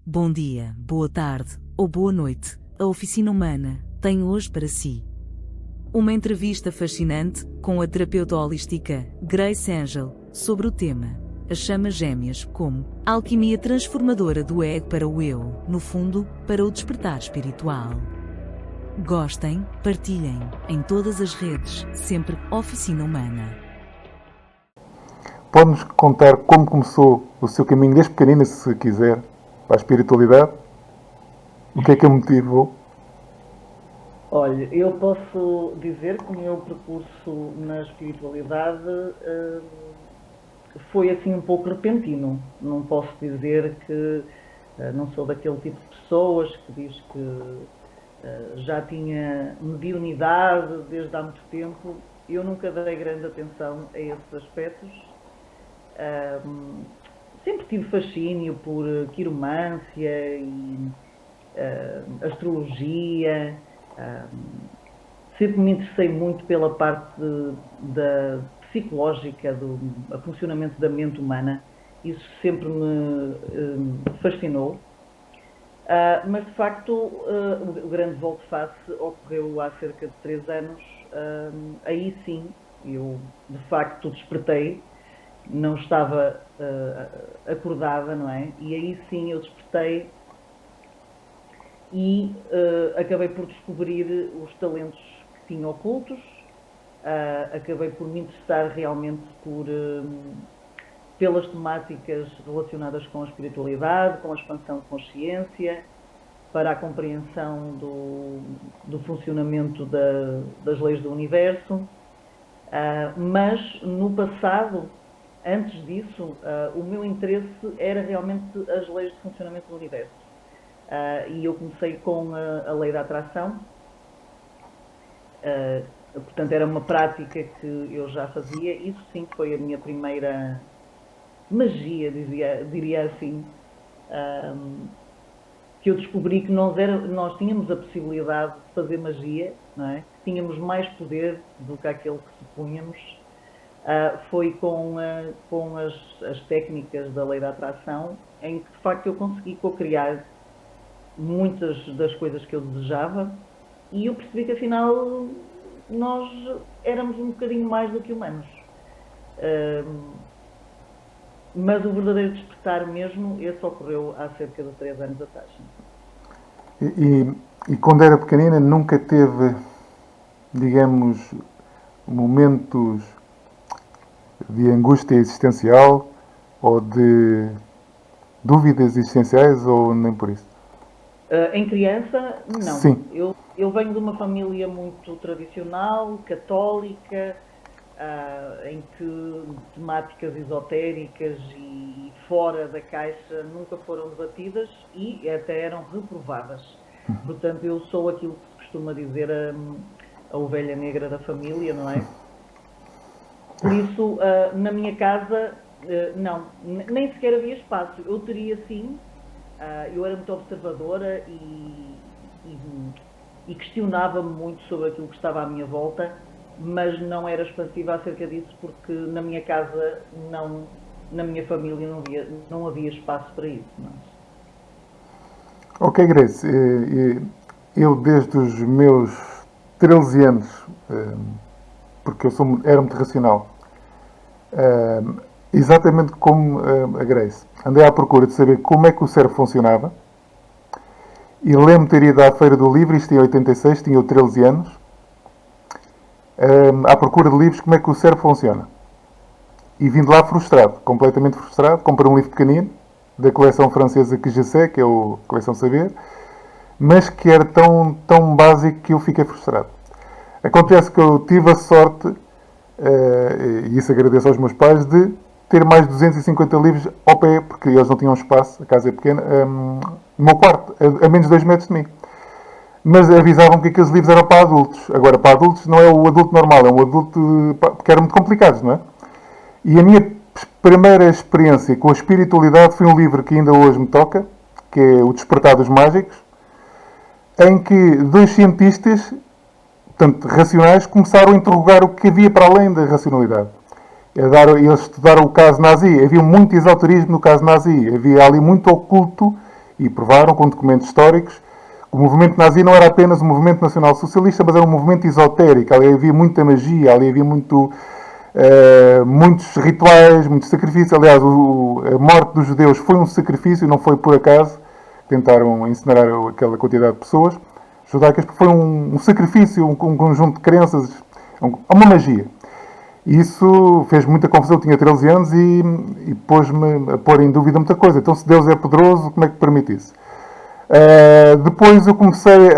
Bom dia, boa tarde ou boa noite. A Oficina Humana tem hoje para si uma entrevista fascinante com a terapeuta holística Grace Angel sobre o tema As Chamas Gêmeas como alquimia transformadora do ego para o eu, no fundo, para o despertar espiritual. Gostem, partilhem em todas as redes, sempre Oficina Humana. Pode-nos contar como começou o seu caminho desde pequenina, se quiser, para a espiritualidade? O que é que a motivou? Olha, eu posso dizer que o meu percurso na espiritualidade foi assim um pouco repentino. Não posso dizer que não sou daquele tipo de pessoas que diz que já tinha mediunidade desde há muito tempo. Eu nunca dei grande atenção a esses aspectos. Sempre tive fascínio por quiromancia e astrologia. Sempre me interessei muito pela parte da psicológica, do funcionamento da mente humana. Isso sempre me fascinou. Mas, de facto, o grande volte-face ocorreu há cerca de 3 anos. Aí sim, eu, de facto, despertei. Não estava acordada, não é? E aí sim eu despertei e acabei por descobrir os talentos que tinha ocultos. Acabei por me interessar realmente pelas temáticas relacionadas com a espiritualidade, com a expansão de consciência, para a compreensão do funcionamento das leis do universo. Mas no passado, antes disso, o meu interesse era realmente as leis de funcionamento do universo. E eu comecei com a lei da atração. Portanto, era uma prática que eu já fazia. Isso sim foi a minha primeira magia, diria assim, que eu descobri que nós tínhamos a possibilidade de fazer magia, não é? Tínhamos mais poder do que aquele que supunhamos. Foi com as técnicas da lei da atração em que, de facto, eu consegui co-criar muitas das coisas que eu desejava e eu percebi que, afinal, nós éramos um bocadinho mais do que humanos. Mas o verdadeiro despertar mesmo, esse ocorreu há cerca de 3 anos atrás. E quando era pequenina nunca teve, digamos, momentos de angústia existencial ou de dúvidas existenciais, ou nem por isso? Em criança, não. Sim. Eu venho de uma família muito tradicional, católica, em que temáticas esotéricas e fora da caixa nunca foram debatidas e até eram reprovadas. Portanto, eu sou aquilo que se costuma dizer a ovelha negra da família, não é? Por isso, na minha casa, não, nem sequer havia espaço. Eu teria sim, eu era muito observadora e questionava-me muito sobre aquilo que estava à minha volta, mas não era expansiva acerca disso, porque na minha casa, na minha família, não havia espaço para isso. Não. Ok, Grace, eu desde os meus 13 anos, porque era muito racional, exatamente como a Grace. Andei à procura de saber como é que o cérebro funcionava e lembro-me de ter ido à Feira do Livro, isto em 86, tinha 13 anos, à procura de livros como é que o cérebro funciona. E vim de lá frustrado, completamente frustrado. Comprei um livro pequenino, da coleção francesa que já sei, que é a coleção Saber, mas que era tão básico que eu fiquei frustrado. Acontece que eu tive a sorte, e isso agradeço aos meus pais, de ter mais de 250 livros ao pé, porque eles não tinham espaço, a casa é pequena, no meu quarto, a menos de 2 metros de mim. Mas avisavam que aqueles livros eram para adultos. Agora, para adultos não é o adulto normal, é um adulto porque eram muito complicados, não é? E a minha primeira experiência com a espiritualidade foi um livro que ainda hoje me toca, que é O Despertar dos Mágicos, em que 2 cientistas, portanto, racionais, começaram a interrogar o que havia para além da racionalidade. Eles estudaram o caso nazi. Havia muito esoterismo no caso nazi. Havia ali muito oculto E provaram com documentos históricos que o movimento nazi não era apenas um movimento nacional socialista, mas era um movimento esotérico. Ali havia muita magia, ali havia muitos rituais, muitos sacrifícios. Aliás, a morte dos judeus foi um sacrifício, não foi por acaso. Tentaram incinerar aquela quantidade de pessoas judaicas, porque foi um sacrifício, um conjunto de crenças, uma magia. E isso fez muita confusão. Eu tinha 13 anos e pôs-me a pôr em dúvida muita coisa. Então, se Deus é poderoso, como é que permite isso? Depois eu comecei,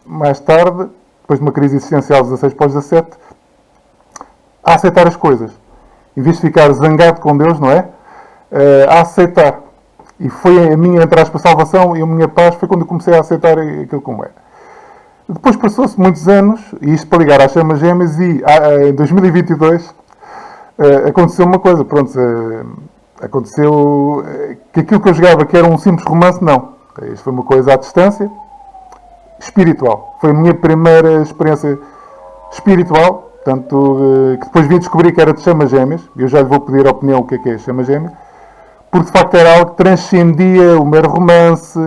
mais tarde, depois de uma crise existencial 16 para 17, a aceitar as coisas. Em vez de ficar zangado com Deus, não é? A aceitar. E foi a minha, entre aspas, salvação e a minha paz foi quando eu comecei a aceitar aquilo como é. Depois passou-se muitos anos, e isto para ligar às chamas gêmeas, e em 2022 aconteceu uma coisa. Pronto, aconteceu que aquilo que eu jogava que era um simples romance, não. Isto foi uma coisa à distância, espiritual. Foi a minha primeira experiência espiritual, tanto que depois vim descobrir que era de chamas gêmeas. Eu já lhe vou pedir a opinião o que é chama gêmea, porque de facto era algo que transcendia o mero romance,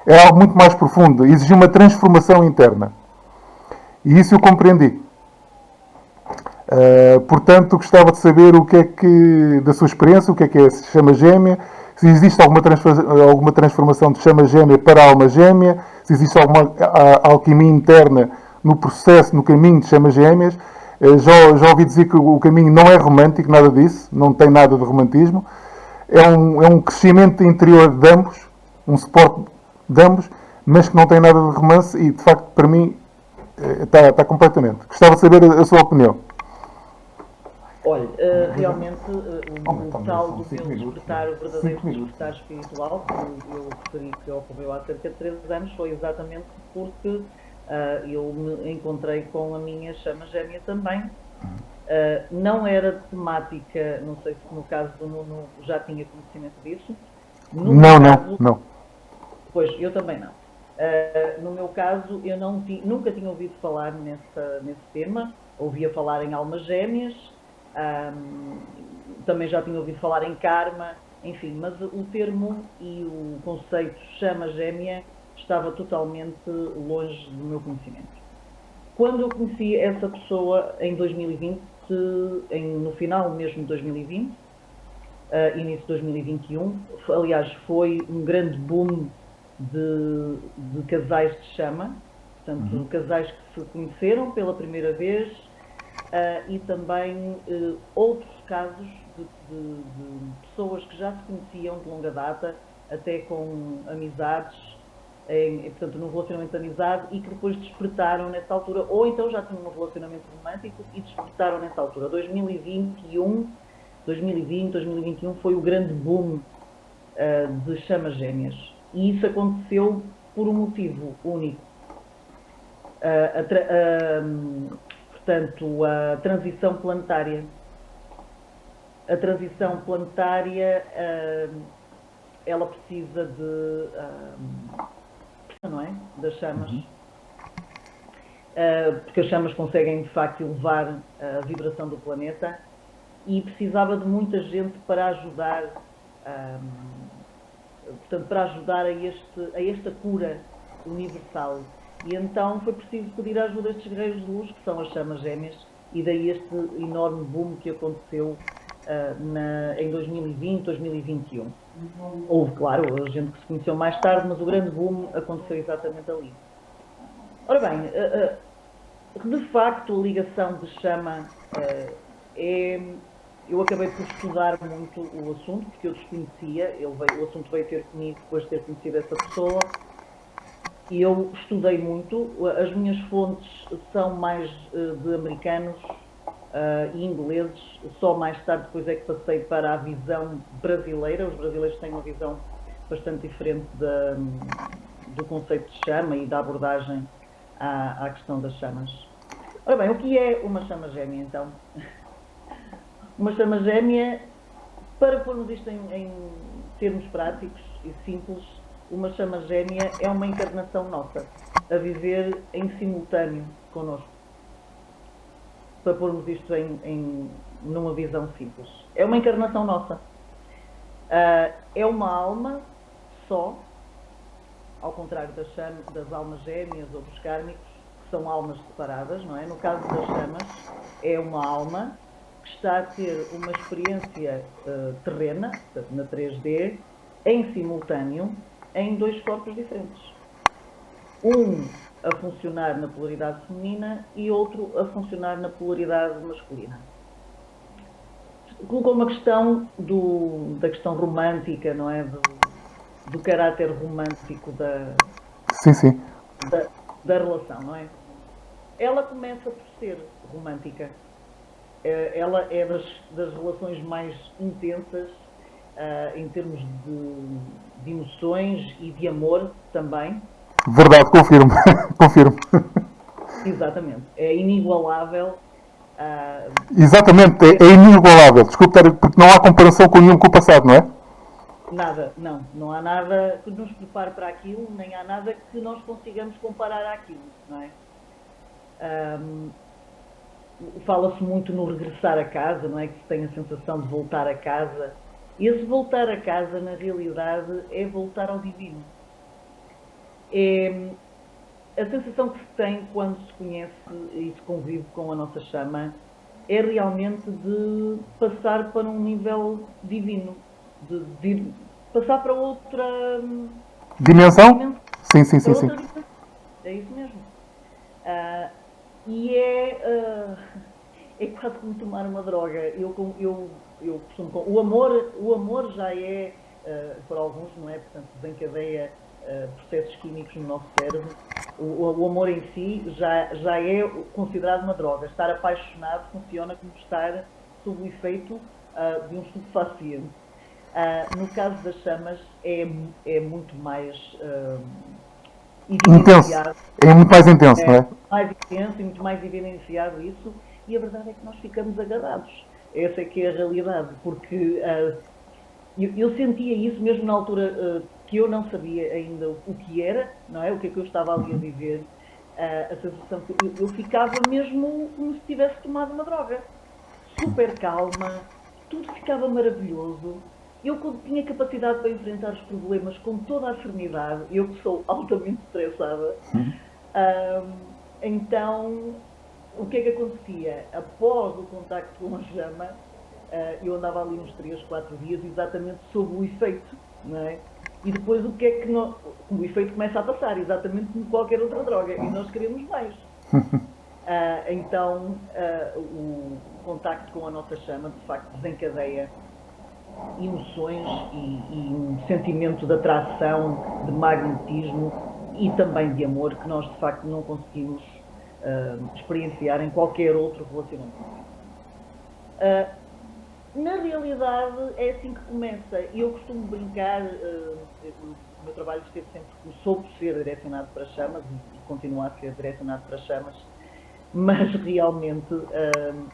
era algo muito mais profundo, exigia uma transformação interna. E isso eu compreendi. Portanto, gostava de saber o que é que, da sua experiência, o que é chama gêmea, se existe alguma transformação de chama gêmea para alma gêmea, se existe alguma alquimia interna no processo, no caminho de chamas gêmeas. Já ouvi dizer que o caminho não é romântico, nada disso, não tem nada de romantismo. É um crescimento interior de ambos, um suporte de ambos, mas que não tem nada de romance e, de facto, para mim, está completamente. Gostava de saber a sua opinião. Olha, realmente o tal do meu despertar, o verdadeiro despertar espiritual, que eu referi que ocorreu há cerca de 13 anos, foi exatamente porque eu me encontrei com a minha chama gêmea também. Não era temática, não sei se no caso do Nuno já tinha conhecimento disso. Não. Pois, eu também não. No meu caso, eu nunca tinha ouvido falar nesse tema. Ouvia falar em almas gêmeas, também já tinha ouvido falar em karma, enfim, mas o termo e o conceito chama gêmea estava totalmente longe do meu conhecimento. Quando eu conheci essa pessoa em 2020, no final mesmo de 2020, início de 2021, aliás, foi um grande boom de casais de chama, portanto, casais que se conheceram pela primeira vez, e também outros casos de pessoas que já se conheciam de longa data, até com amizades, portanto, num relacionamento de amizade, e que depois despertaram nessa altura, ou então já tinham um relacionamento romântico e despertaram nessa altura. 2020, 2021 foi o grande boom de chamas gêmeas. E isso aconteceu por um motivo único. Portanto, a transição planetária. A transição planetária, ela precisa de... não é? Das chamas. Porque as chamas conseguem, de facto, elevar a vibração do planeta, e precisava de muita gente para ajudar, portanto, para ajudar a esta cura universal. E então foi preciso pedir a ajuda destes guerreiros de luz, que são as chamas gêmeas, e daí este enorme boom que aconteceu em 2020, 2021. Houve, claro, a gente que se conheceu mais tarde, mas o grande boom aconteceu exatamente ali. Ora bem, de facto a ligação de chama eu acabei por estudar muito o assunto, porque eu desconhecia, o assunto veio ter comigo depois de ter conhecido essa pessoa, e eu estudei muito. As minhas fontes são mais de americanos e ingleses, só mais tarde depois é que passei para a visão brasileira. Os brasileiros têm uma visão bastante diferente do conceito de chama e da abordagem à questão das chamas. Ora bem, o que é uma chama gêmea então? Uma chama gêmea, para pormos isto em termos práticos e simples, uma chama gêmea é uma encarnação nossa, a viver em simultâneo connosco. Para pormos isto numa visão simples. É uma encarnação nossa. É uma alma só, ao contrário das almas gêmeas ou dos kármicos, que são almas separadas, não é? No caso das chamas, é uma alma que está a ter uma experiência terrena, portanto, na 3D, em simultâneo, em dois corpos diferentes. Um a funcionar na polaridade feminina e outro a funcionar na polaridade masculina. Colocou uma questão da questão romântica, não é? Do caráter romântico Sim. da relação, não é? Ela começa por ser romântica. Ela é das relações mais intensas em termos de emoções e de amor também. Verdade, confirmo. Confirmo. Exatamente. É inigualável. Exatamente, é inigualável. Desculpe, porque não há comparação com nenhum com o passado, não é? Nada, não há nada que nos prepare para aquilo, nem há nada que nós consigamos comparar àquilo, não é? Fala-se muito no regressar a casa, não é? Que se tem a sensação de voltar a casa. E esse voltar a casa, na realidade, é voltar ao divino. É a sensação que se tem quando se conhece e se convive com a nossa chama é realmente de passar para um nível divino, de passar para outra dimensão? Sim. Outra dimensão. É isso mesmo. E é quase como tomar uma droga. Eu costumo, o amor já é, para alguns, não é? Portanto, desencadeia processos químicos no nosso cérebro. O amor em si já é considerado uma droga. Estar apaixonado funciona como estar sob o efeito de um estupefaciente. No caso das chamas é muito mais evidenciado. Intenso. É muito mais intenso, não é? Mais intenso e muito mais evidenciado isso, e a verdade é que nós ficamos agarrados. Essa é que é a realidade, porque eu sentia isso mesmo na altura que eu não sabia ainda o que era, não é? O que é que eu estava ali a viver, a sensação que eu ficava mesmo como se tivesse tomado uma droga. Super calma, tudo ficava maravilhoso. Eu tinha capacidade para enfrentar os problemas com toda a serenidade, eu que sou altamente estressada. Então, o que é que acontecia? Após o contacto com a chama, eu andava ali uns 3, 4 dias exatamente sob o efeito, não é? E depois o efeito começa a passar, exatamente como qualquer outra droga, e nós queremos mais. Então, o contacto com a nossa chama, de facto, desencadeia emoções e um sentimento de atração, de magnetismo e também de amor que nós, de facto, não conseguimos experienciar em qualquer outro relacionamento. Na realidade, é assim que começa. E eu costumo brincar, o meu trabalho começou por ser direcionado para chamas e continua a ser direcionado para chamas, mas realmente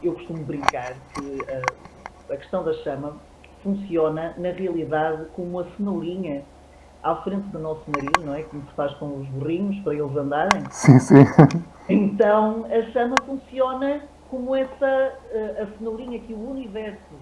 eu costumo brincar que a questão da chama funciona, na realidade, como a cenurinha à frente do nosso nariz, não é? Como se faz com os burrinhos para eles andarem. Sim. Então, a chama funciona como a cenourinha que o universo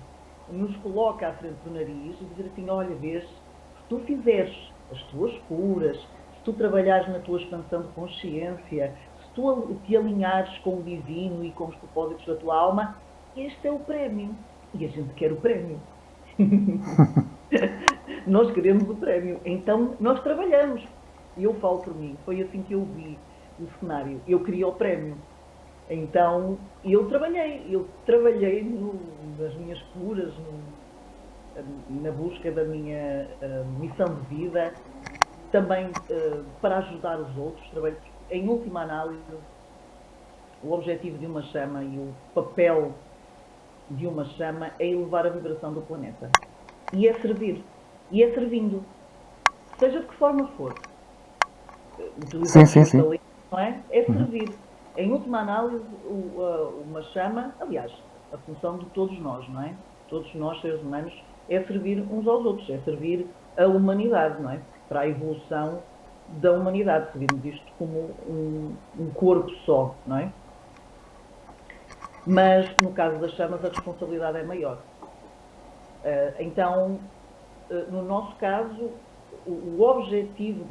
nos coloca à frente do nariz e dizer assim, olha, vês, se tu fizeres as tuas curas, se tu trabalhares na tua expansão de consciência, se tu te alinhares com o divino e com os propósitos da tua alma, este é o prémio. E a gente quer o prémio. Nós queremos o prémio. Então, nós trabalhamos. E eu falo por mim, foi assim que eu vi o cenário. Eu queria o prémio. Então, eu trabalhei nas minhas curas, na busca da minha missão de vida, também para ajudar os outros. Em última análise, o objetivo de uma chama e o papel de uma chama é elevar a vibração do planeta. E é servir. E é servindo. Seja de que forma for. Sim. Não é? É servir. Em última análise, uma chama, aliás, a função de todos nós, não é? Todos nós, seres humanos, é servir uns aos outros, é servir a humanidade, não é? Para a evolução da humanidade, se virmos isto como um corpo só, não é? Mas, no caso das chamas, a responsabilidade é maior. Então, no nosso caso, o objetivo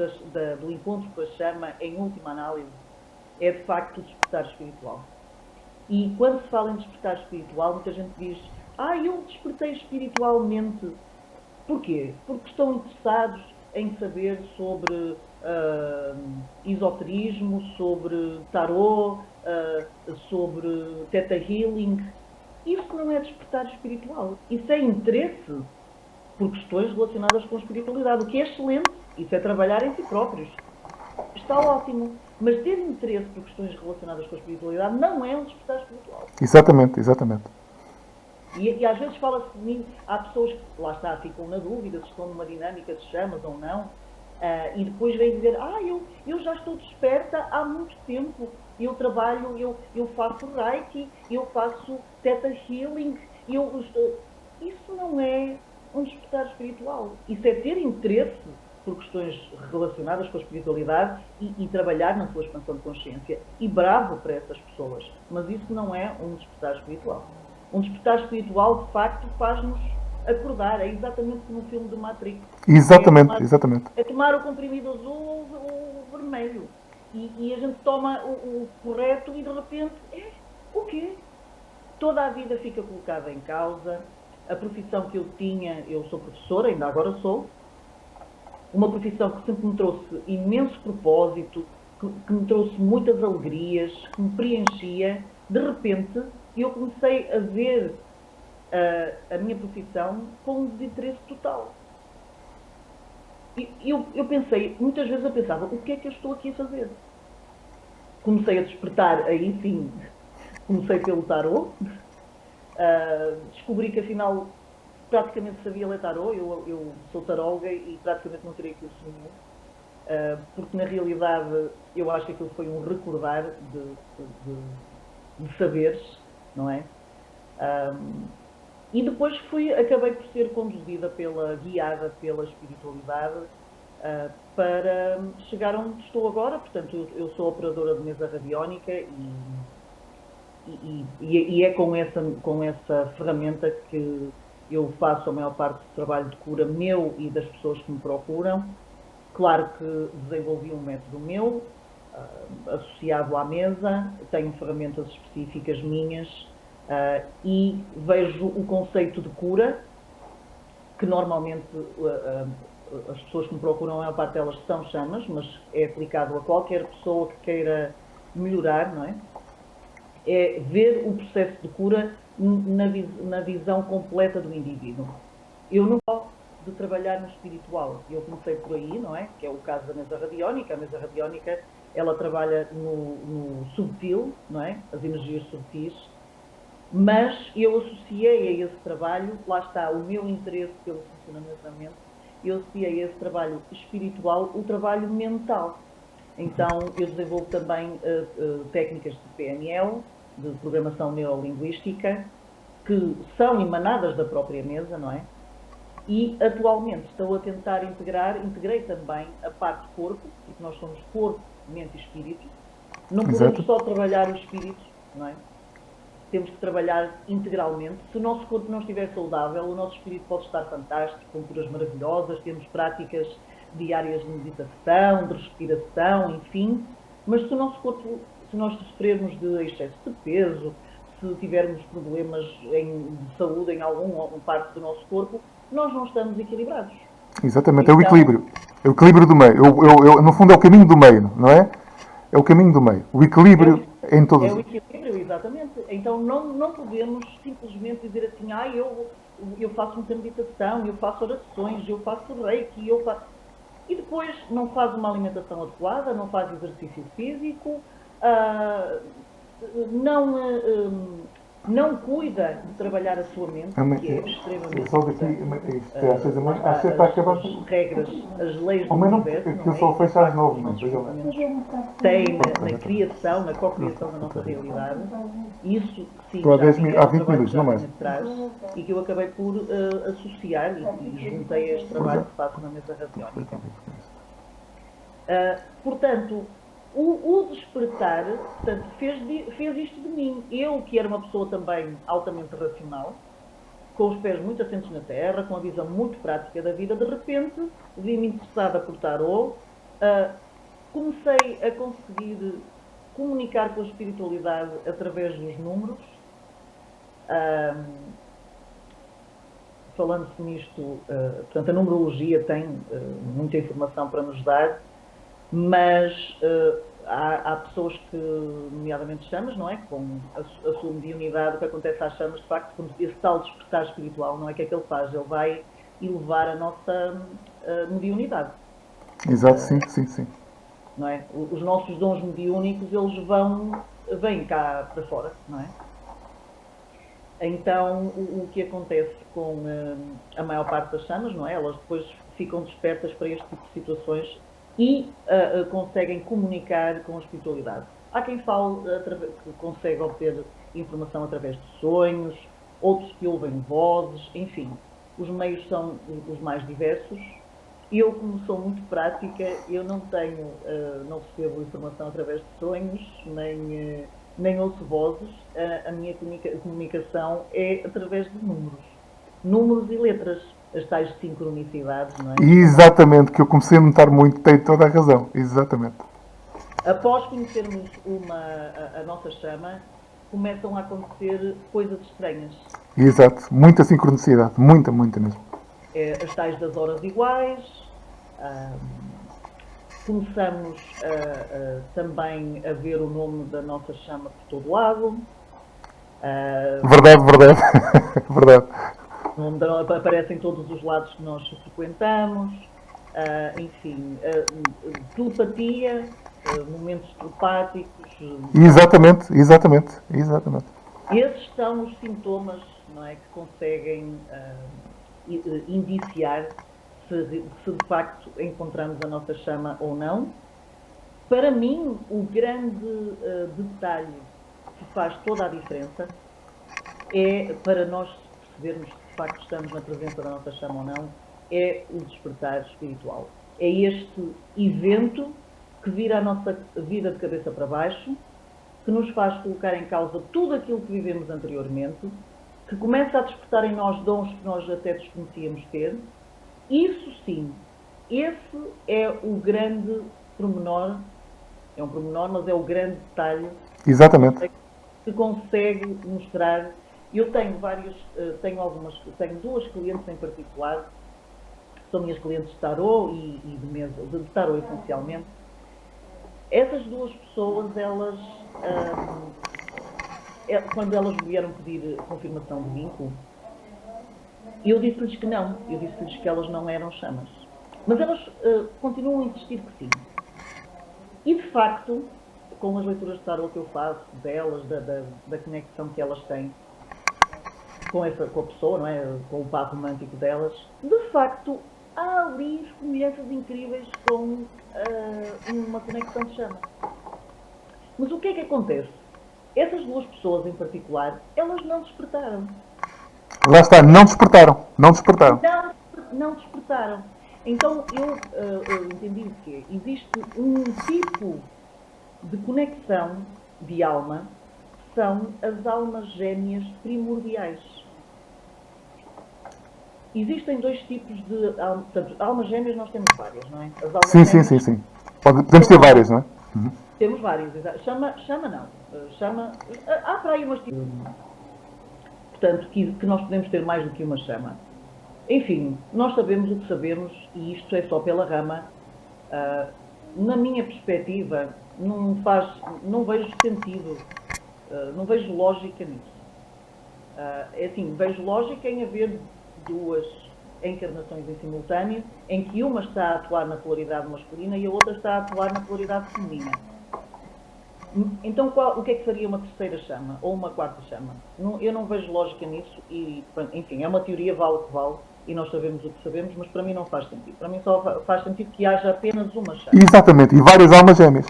do encontro com a chama, em última análise, é de facto o despertar espiritual. E quando se fala em despertar espiritual, muita gente diz: eu despertei espiritualmente. Porquê? Porque estão interessados em saber sobre esoterismo, sobre tarô, sobre theta healing. Isso não é despertar espiritual. Isso é interesse por questões relacionadas com a espiritualidade, o que é excelente. Isso é trabalhar em si próprios. Está ótimo. Mas ter interesse por questões relacionadas com a espiritualidade não é um despertar espiritual. Exatamente, exatamente. E às vezes fala-se de mim, há pessoas que, lá está, ficam na dúvida se estão numa dinâmica de chamas ou não, e depois vêm dizer: eu já estou desperta há muito tempo, eu trabalho, eu faço Reiki, eu faço Theta Healing, isso não é um despertar espiritual. Isso é ter interesse por questões relacionadas com a espiritualidade e trabalhar na sua expansão de consciência. E bravo para essas pessoas, mas isso não é um despertar espiritual. Um despertar espiritual, de facto, faz-nos acordar. É exatamente como no filme do Matrix. Exatamente, exatamente. É tomar o comprimido azul ou o vermelho. E a gente toma o correto e, de repente, o quê? Toda a vida fica colocada em causa. A profissão que eu tinha, eu sou professora, ainda agora sou, uma profissão que sempre me trouxe imenso propósito, que me trouxe muitas alegrias, que me preenchia. De repente, eu comecei a ver a minha profissão com um desinteresse total. Eu pensei, muitas vezes eu pensava: o que é que eu estou aqui a fazer? Comecei a despertar, aí sim, comecei pelo tarô, descobri que afinal praticamente sabia ler tarô. Eu sou taróloga e praticamente não teria curso nenhum, porque na realidade eu acho que aquilo foi um recordar de saberes, não é? E depois acabei por ser conduzida, guiada pela espiritualidade, para chegar onde estou agora. Portanto, eu sou operadora de mesa radiónica e é com essa ferramenta que eu faço a maior parte do trabalho de cura meu e das pessoas que me procuram. Claro que desenvolvi um método meu, associado à mesa, tenho ferramentas específicas minhas, e vejo o conceito de cura, que normalmente as pessoas que me procuram, a maior parte delas são chamas, mas é aplicado a qualquer pessoa que queira melhorar, não é? É ver o processo de cura na visão completa do indivíduo. Eu não gosto de trabalhar no espiritual. Eu comecei por aí, não é? Que é o caso da mesa radiónica. A mesa radiónica, ela trabalha no subtil, não é? As energias subtis. Mas eu associei a esse trabalho, lá está o meu interesse pelo funcionamento da mente, eu associei a esse trabalho espiritual o trabalho mental. Então eu desenvolvo também técnicas de PNL, de programação neurolinguística, que são emanadas da própria mesa, não é? E atualmente estou a tentar integrei também a parte corpo, porque nós somos corpo, mente e espírito. Não podemos só trabalhar o espírito, não é? Temos que trabalhar integralmente. Se o nosso corpo não estiver saudável, o nosso espírito pode estar fantástico, com curas maravilhosas, temos práticas diárias de meditação, de respiração, enfim. Mas se o nosso corpo, se nós sofrermos de excesso de peso, se tivermos problemas de saúde em alguma parte do nosso corpo, nós não estamos equilibrados. Exatamente, então, é o equilíbrio. É o equilíbrio do meio. No fundo é o caminho do meio, não é? É o caminho do meio. O equilíbrio em todos. É o equilíbrio, exatamente. Então não podemos simplesmente dizer assim: eu faço muita meditação, eu faço orações, eu faço reiki, e depois não faz uma alimentação adequada, não faz exercício físico, não cuida de trabalhar a sua mente, que é extremamente importante. As regras, as leis do universo, que só fecha às 9, não tem na criação, na co-criação da nossa realidade. Isso, sim, há 20 minutos, não mais. E que eu acabei por associar e juntei a este trabalho que faço na mesa radiónica. Portanto, o despertar, portanto, fez isto de mim. Eu, que era uma pessoa também altamente racional, com os pés muito assentes na terra, com a visão muito prática da vida, de repente vi-me interessada por tarot, comecei a conseguir comunicar com a espiritualidade através dos números. Falando-se nisto, portanto, a numerologia tem muita informação para nos dar, mas há pessoas que, nomeadamente chamas, não é? Com a sua mediunidade, o que acontece às chamas, de facto, quando esse tal despertar espiritual, não é que é que ele faz? Ele vai elevar a nossa mediunidade. Exato, sim. Não é? Os nossos dons mediúnicos, eles vêm cá para fora, não é? Então, o que acontece com a maior parte das chamas, não é? Elas depois ficam despertas para este tipo de situações e conseguem comunicar com a espiritualidade. Há quem fale que consegue obter informação através de sonhos, outros que ouvem vozes, enfim. Os meios são os mais diversos. Eu, como sou muito prática, eu não recebo informação através de sonhos, nem ouço vozes. A minha comunicação é através de números e letras, as tais sincronicidades, não é? Exatamente, que eu comecei a notar muito, tem toda a razão, exatamente. Após conhecermos a nossa chama, começam a acontecer coisas estranhas. Exato, muita sincronicidade, muita mesmo. As tais das horas iguais, começamos também a ver o nome da nossa chama por todo lado. Verdade. Verdade. O nome aparece em todos os lados que nós frequentamos. Enfim, telepatia, momentos telepáticos. Exatamente. Esses são os sintomas, não é, que conseguem indiciar se de facto encontramos a nossa chama ou não. Para mim, o grande detalhe que faz toda a diferença é, para nós percebermos que de facto estamos na presença da nossa chama ou não, é o despertar espiritual. É este evento que vira a nossa vida de cabeça para baixo, que nos faz colocar em causa tudo aquilo que vivemos anteriormente, que começa a despertar em nós dons que nós até desconhecíamos ter. Isso sim, esse é o grande pormenor, é um pormenor, mas é o grande detalhe. Exatamente. Que consegue mostrar. Eu tenho tenho duas clientes em particular, que são minhas clientes de tarot e de mesa, de tarot essencialmente. Essas duas pessoas, quando elas vieram pedir confirmação de vínculo, eu disse-lhes que não, eu disse-lhes que elas não eram chamas. Mas elas continuam a insistir que sim. E de facto, com as leituras de tarot que eu faço delas, da conexão que elas têm com a pessoa, não é? Com o par romântico delas, de facto, há ali experiências incríveis com uma conexão de chama. Mas o que é que acontece? Essas duas pessoas em particular, elas não despertaram. Lá está, não despertaram. Não despertaram. Então eu entendi que existe um tipo de conexão de alma, que são as almas gêmeas primordiais. Existem dois tipos de portanto, almas gêmeas, nós temos várias, não é? As almas gêmeas, sim. Podemos ter várias, não é? Uhum. Temos várias, chama não. Há para aí umas tipos. Portanto, que nós podemos ter mais do que uma chama. Enfim, nós sabemos o que sabemos e isto é só pela rama. Na minha perspectiva, não vejo sentido, não vejo lógica nisso. É assim, vejo lógica em haver duas encarnações em simultâneo, em que uma está a atuar na polaridade masculina e a outra está a atuar na polaridade feminina. Então, o que é que seria uma terceira chama ou uma quarta chama? Eu não vejo lógica nisso e, enfim, é uma teoria, vale o que vale, e nós sabemos o que sabemos, mas para mim não faz sentido. Para mim só faz sentido que haja apenas uma chama. Exatamente, e várias almas gêmeas.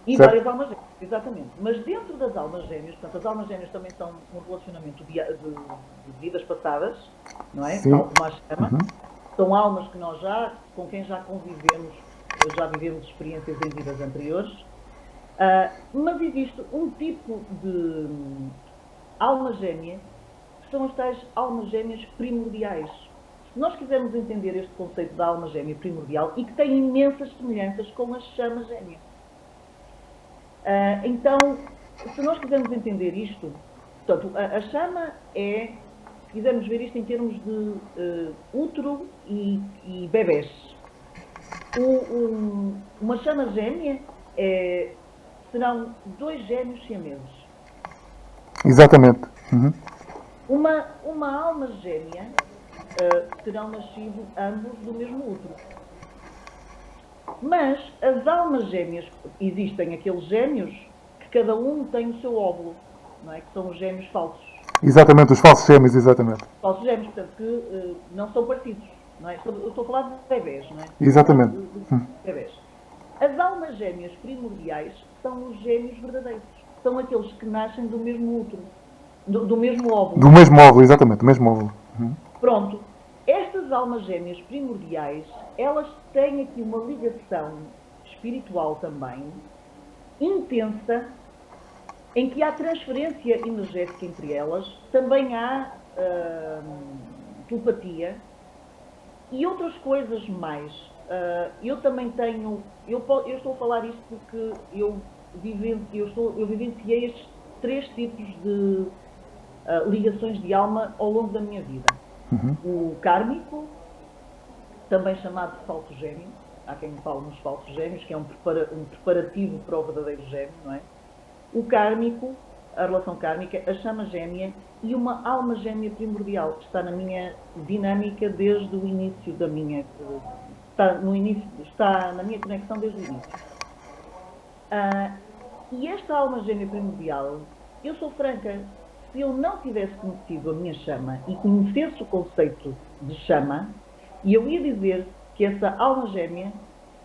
E certo? Várias almas gêmeas, exatamente. Mas dentro das almas gêmeas, portanto, as almas gêmeas também são um relacionamento de vidas passadas, não é? Sim. Tal como a chama. Uhum. São almas que nós com quem já convivemos, já vivemos experiências em vidas anteriores. Mas existe um tipo de alma gêmea são as tais almas gêmeas primordiais. Se nós quisermos entender este conceito da alma gêmea primordial, e que tem imensas semelhanças com a chama gêmea. Então, se nós quisermos entender isto, portanto, a chama é, se quisermos ver isto em termos de útero e bebés, uma chama gêmea serão 2 gêmeos siameses. Exatamente. Uhum. Uma alma gêmea terão nascido ambos do mesmo útero. Mas as almas gêmeas, existem aqueles gêmeos que cada um tem o seu óvulo, não é? Que são os gêmeos falsos. Exatamente, os falsos gêmeos, exatamente. Falsos gêmeos, portanto, que não são parecidos, não é? Eu estou a falar de bebés, não é? Exatamente. De bebés. As almas gêmeas primordiais são os gêmeos verdadeiros. São aqueles que nascem do mesmo útero, do mesmo óvulo. Do mesmo óvulo, exatamente, do mesmo óvulo. Uhum. Pronto. Estas almas gêmeas primordiais, elas têm aqui uma ligação espiritual também, intensa, em que há transferência energética entre elas, também há telepatia e outras coisas mais. Eu também tenho, eu estou a falar isto porque eu vivenciei estes 3 tipos de ligações de alma ao longo da minha vida. Uhum. O kármico, também chamado de falso gêmeo, há quem fale nos falsos gêmeos, que é um preparativo para o verdadeiro gêmeo, não é? O kármico, a relação kármica, a chama gêmea e uma alma gêmea primordial, que está na minha dinâmica desde o início da minha... Está na minha conexão desde o início. E esta alma gêmea primordial, eu sou franca, se eu não tivesse conhecido a minha chama e conhecesse o conceito de chama, eu ia dizer que essa alma gêmea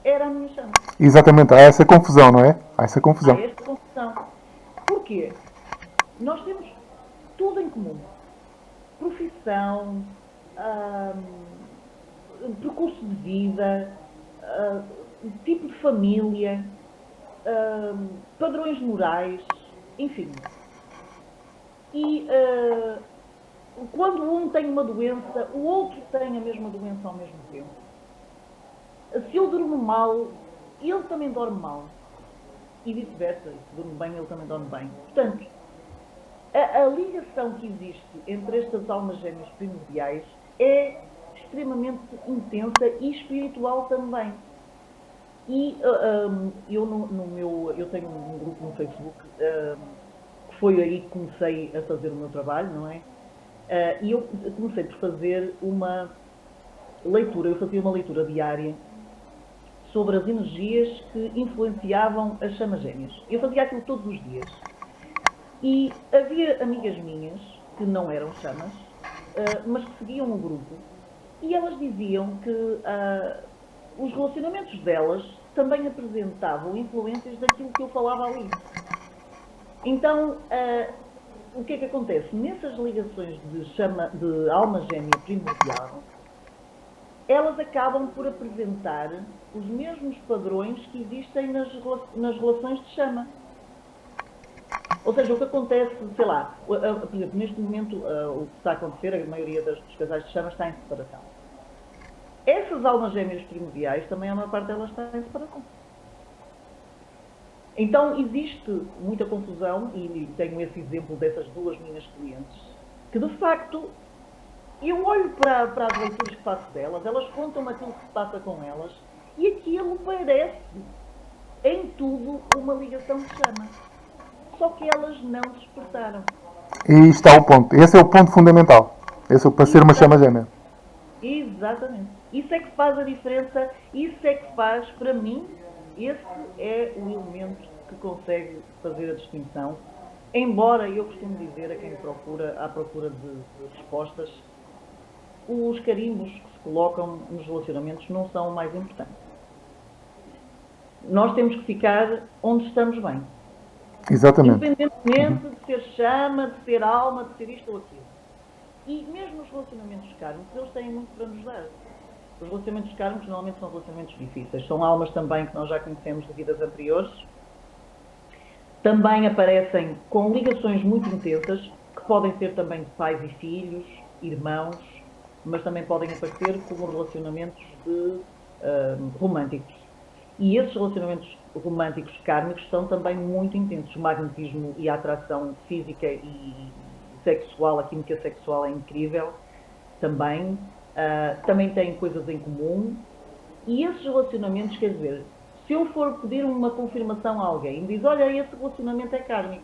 era a minha chama. Exatamente, há essa confusão, não é? Há essa confusão. Há esta confusão. Porquê? Nós temos tudo em comum. Profissão, percurso de vida, tipo de família, padrões morais, enfim. E quando um tem uma doença, o outro tem a mesma doença ao mesmo tempo. Se eu durmo mal, ele também dorme mal. E vice-versa. Se durmo bem, ele também dorme bem. Portanto, a ligação que existe entre estas almas gêmeas primordiais é extremamente intensa e espiritual também. E eu tenho um grupo no Facebook, que foi aí que comecei a fazer o meu trabalho, não é? E eu comecei por fazer uma leitura, eu fazia uma leitura diária sobre as energias que influenciavam as chamas gêmeas. Eu fazia aquilo todos os dias. E havia amigas minhas, que não eram chamas, mas que seguiam o grupo, e elas diziam que os relacionamentos delas também apresentavam influências daquilo que eu falava ali. Então, o que é que acontece? Nessas ligações de alma gêmea primordial, elas acabam por apresentar os mesmos padrões que existem nas relações de chama. Ou seja, o que acontece, sei lá, por exemplo, neste momento o que está a acontecer, a maioria dos casais de chama está em separação. Essas almas gêmeas primordiais, também a maior parte delas está em separação. Então existe muita confusão, e tenho esse exemplo dessas 2 minhas clientes, que de facto eu olho para as leituras que faço delas, elas contam aquilo que se passa com elas, e aquilo parece em tudo uma ligação de chama. Só que elas não despertaram. E aí está o ponto. Esse é o ponto fundamental. Esse é para ser uma chama gêmea. Exatamente. Isso é que faz a diferença, isso é que faz, para mim, esse é o elemento que consegue fazer a distinção. Embora eu costumo dizer a quem à procura de respostas, os carimbos que se colocam nos relacionamentos não são o mais importante. Nós temos que ficar onde estamos bem. Exatamente. Independentemente de ser chama, de ser alma, de ser isto ou aquilo. E mesmo os relacionamentos kármicos, eles têm muito para nos dar. Os relacionamentos kármicos normalmente são relacionamentos difíceis. São almas também que nós já conhecemos de vidas anteriores. Também aparecem com ligações muito intensas, que Podem ser também de pais e filhos, irmãos, mas também podem aparecer como relacionamentos românticos. E esses relacionamentos românticos kármicos são também muito intensos. O magnetismo e a atração física e sexual, a química sexual é incrível também. Também têm coisas em comum. E esses relacionamentos, quer dizer, se eu for pedir uma confirmação a alguém e diz, olha, esse relacionamento é kármico,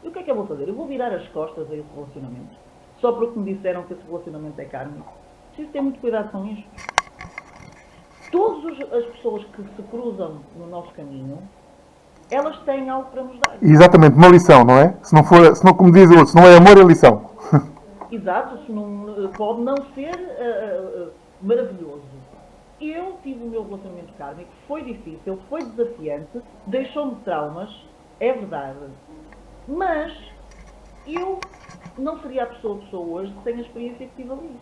e o que é que eu vou fazer? Eu vou virar as costas a esse relacionamento. Só porque me disseram que esse relacionamento é kármico. Preciso ter muito cuidado com isto. Todas as pessoas que se cruzam no nosso caminho, elas têm algo para nos dar. Exatamente, uma lição, não é? Se não como diz o outro, se não é amor, é lição. Exato, pode não ser maravilhoso. Eu tive o meu relacionamento kármico, foi difícil, foi desafiante, deixou-me traumas, é verdade. Mas eu não seria a pessoa que sou hoje sem a experiência que tive ali.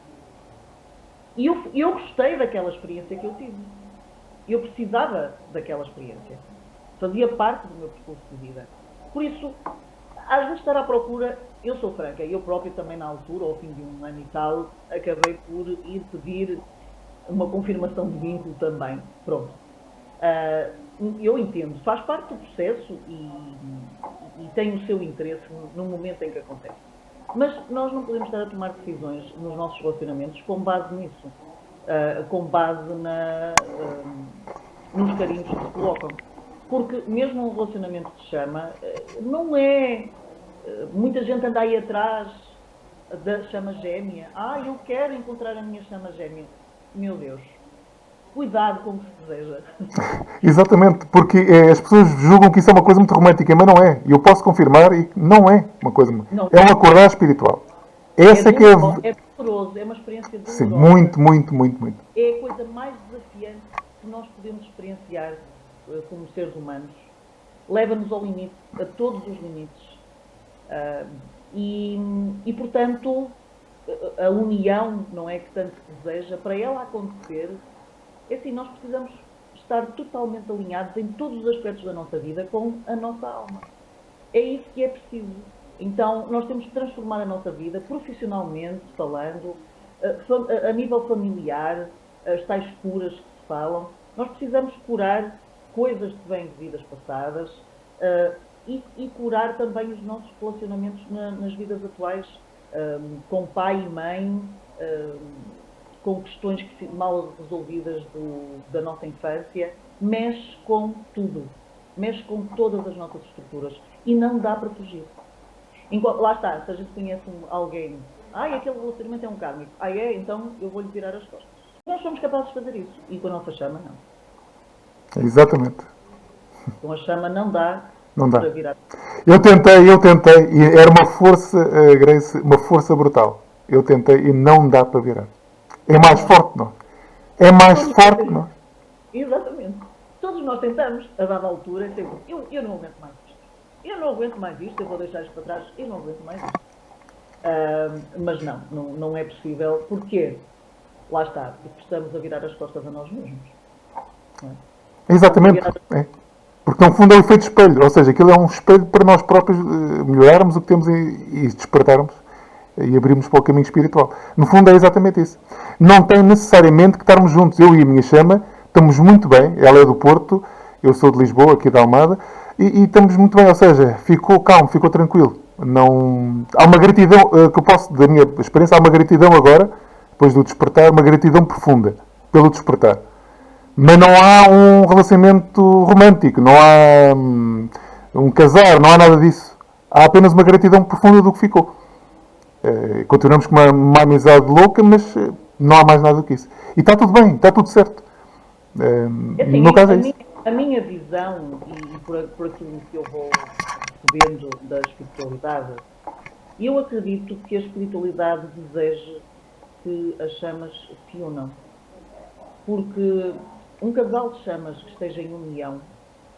E eu gostei daquela experiência que eu tive. Eu precisava daquela experiência. Fazia parte do meu percurso de vida. Por isso, às vezes estar à procura, eu sou franca, eu próprio também na altura, ao fim de um ano e tal, acabei por ir pedir uma confirmação de vínculo também. Pronto. Eu entendo, faz parte do processo e tem o seu interesse no momento em que acontece. Mas nós não podemos estar a tomar decisões nos nossos relacionamentos com base nisso, com base nos carinhos que se colocam. Porque mesmo um relacionamento de chama, não é... Muita gente anda aí atrás da chama gêmea. Eu quero encontrar a minha chama gêmea. Meu Deus, cuidado com o que se deseja. Exatamente, porque as pessoas julgam que isso é uma coisa muito romântica, mas não é. E eu posso confirmar e não é uma coisa... Não. É um acordar espiritual. Essa é que é... É doloroso, é uma experiência dolorosa. Sim, muito, muito, muito, muito. É a coisa mais desafiante que nós podemos experienciar como seres humanos. Leva-nos ao limite, a todos os limites. E portanto, a união, não é, que tanto se deseja, para ela acontecer, é assim, nós precisamos estar totalmente alinhados em todos os aspectos da nossa vida com a nossa alma. É isso que é preciso. Então, nós temos que transformar a nossa vida, profissionalmente falando, a nível familiar, as tais curas que se falam. Nós precisamos curar coisas que vêm de vidas passadas e curar também os nossos relacionamentos nas vidas atuais, com pai e mãe, com questões mal resolvidas da nossa infância. Mexe com tudo, mexe com todas as nossas estruturas e não dá para fugir. Lá está, se a gente conhece alguém, aquele relacionamento é um kármico, então eu vou-lhe virar as costas. Nós somos capazes de fazer isso, e com a nossa chama não. Exatamente. Com a chama não dá. Não dá. Para virar. Eu tentei, e era uma força, Grace, uma força brutal. Eu tentei e não dá para virar. É mais forte, não? É mais forte, não? Exatamente. Todos nós tentamos, a dada altura, eu não aguento mais isto. Eu não aguento mais isto, eu vou deixar isto para trás, eu não aguento mais isto. Mas não é possível. Porquê? Lá está, porque estamos a virar as costas a nós mesmos. Não é? Exatamente. É. Porque, no fundo, é um efeito espelho. Ou seja, aquilo é um espelho para nós próprios melhorarmos o que temos e despertarmos e abrirmos para o caminho espiritual. No fundo, é exatamente isso. Não tem necessariamente que estarmos juntos. Eu e a minha chama estamos muito bem. Ela é do Porto, eu sou de Lisboa, aqui da Almada, e estamos muito bem. Ou seja, ficou calmo, ficou tranquilo. Não... Há uma gratidão, que eu posso, da minha experiência, há uma gratidão agora, depois do despertar, uma gratidão profunda pelo despertar. Mas não há um relacionamento romântico, não há um casar, não há nada disso. Há apenas uma gratidão profunda do que ficou. Continuamos com uma amizade louca, mas não há mais nada do que isso. E está tudo bem, está tudo certo. Assim, no caso é isso. A minha visão, e por aquilo que eu vou percebendo da espiritualidade, eu acredito que a espiritualidade deseja que as chamas se unam. Porque um casal de chamas que esteja em união,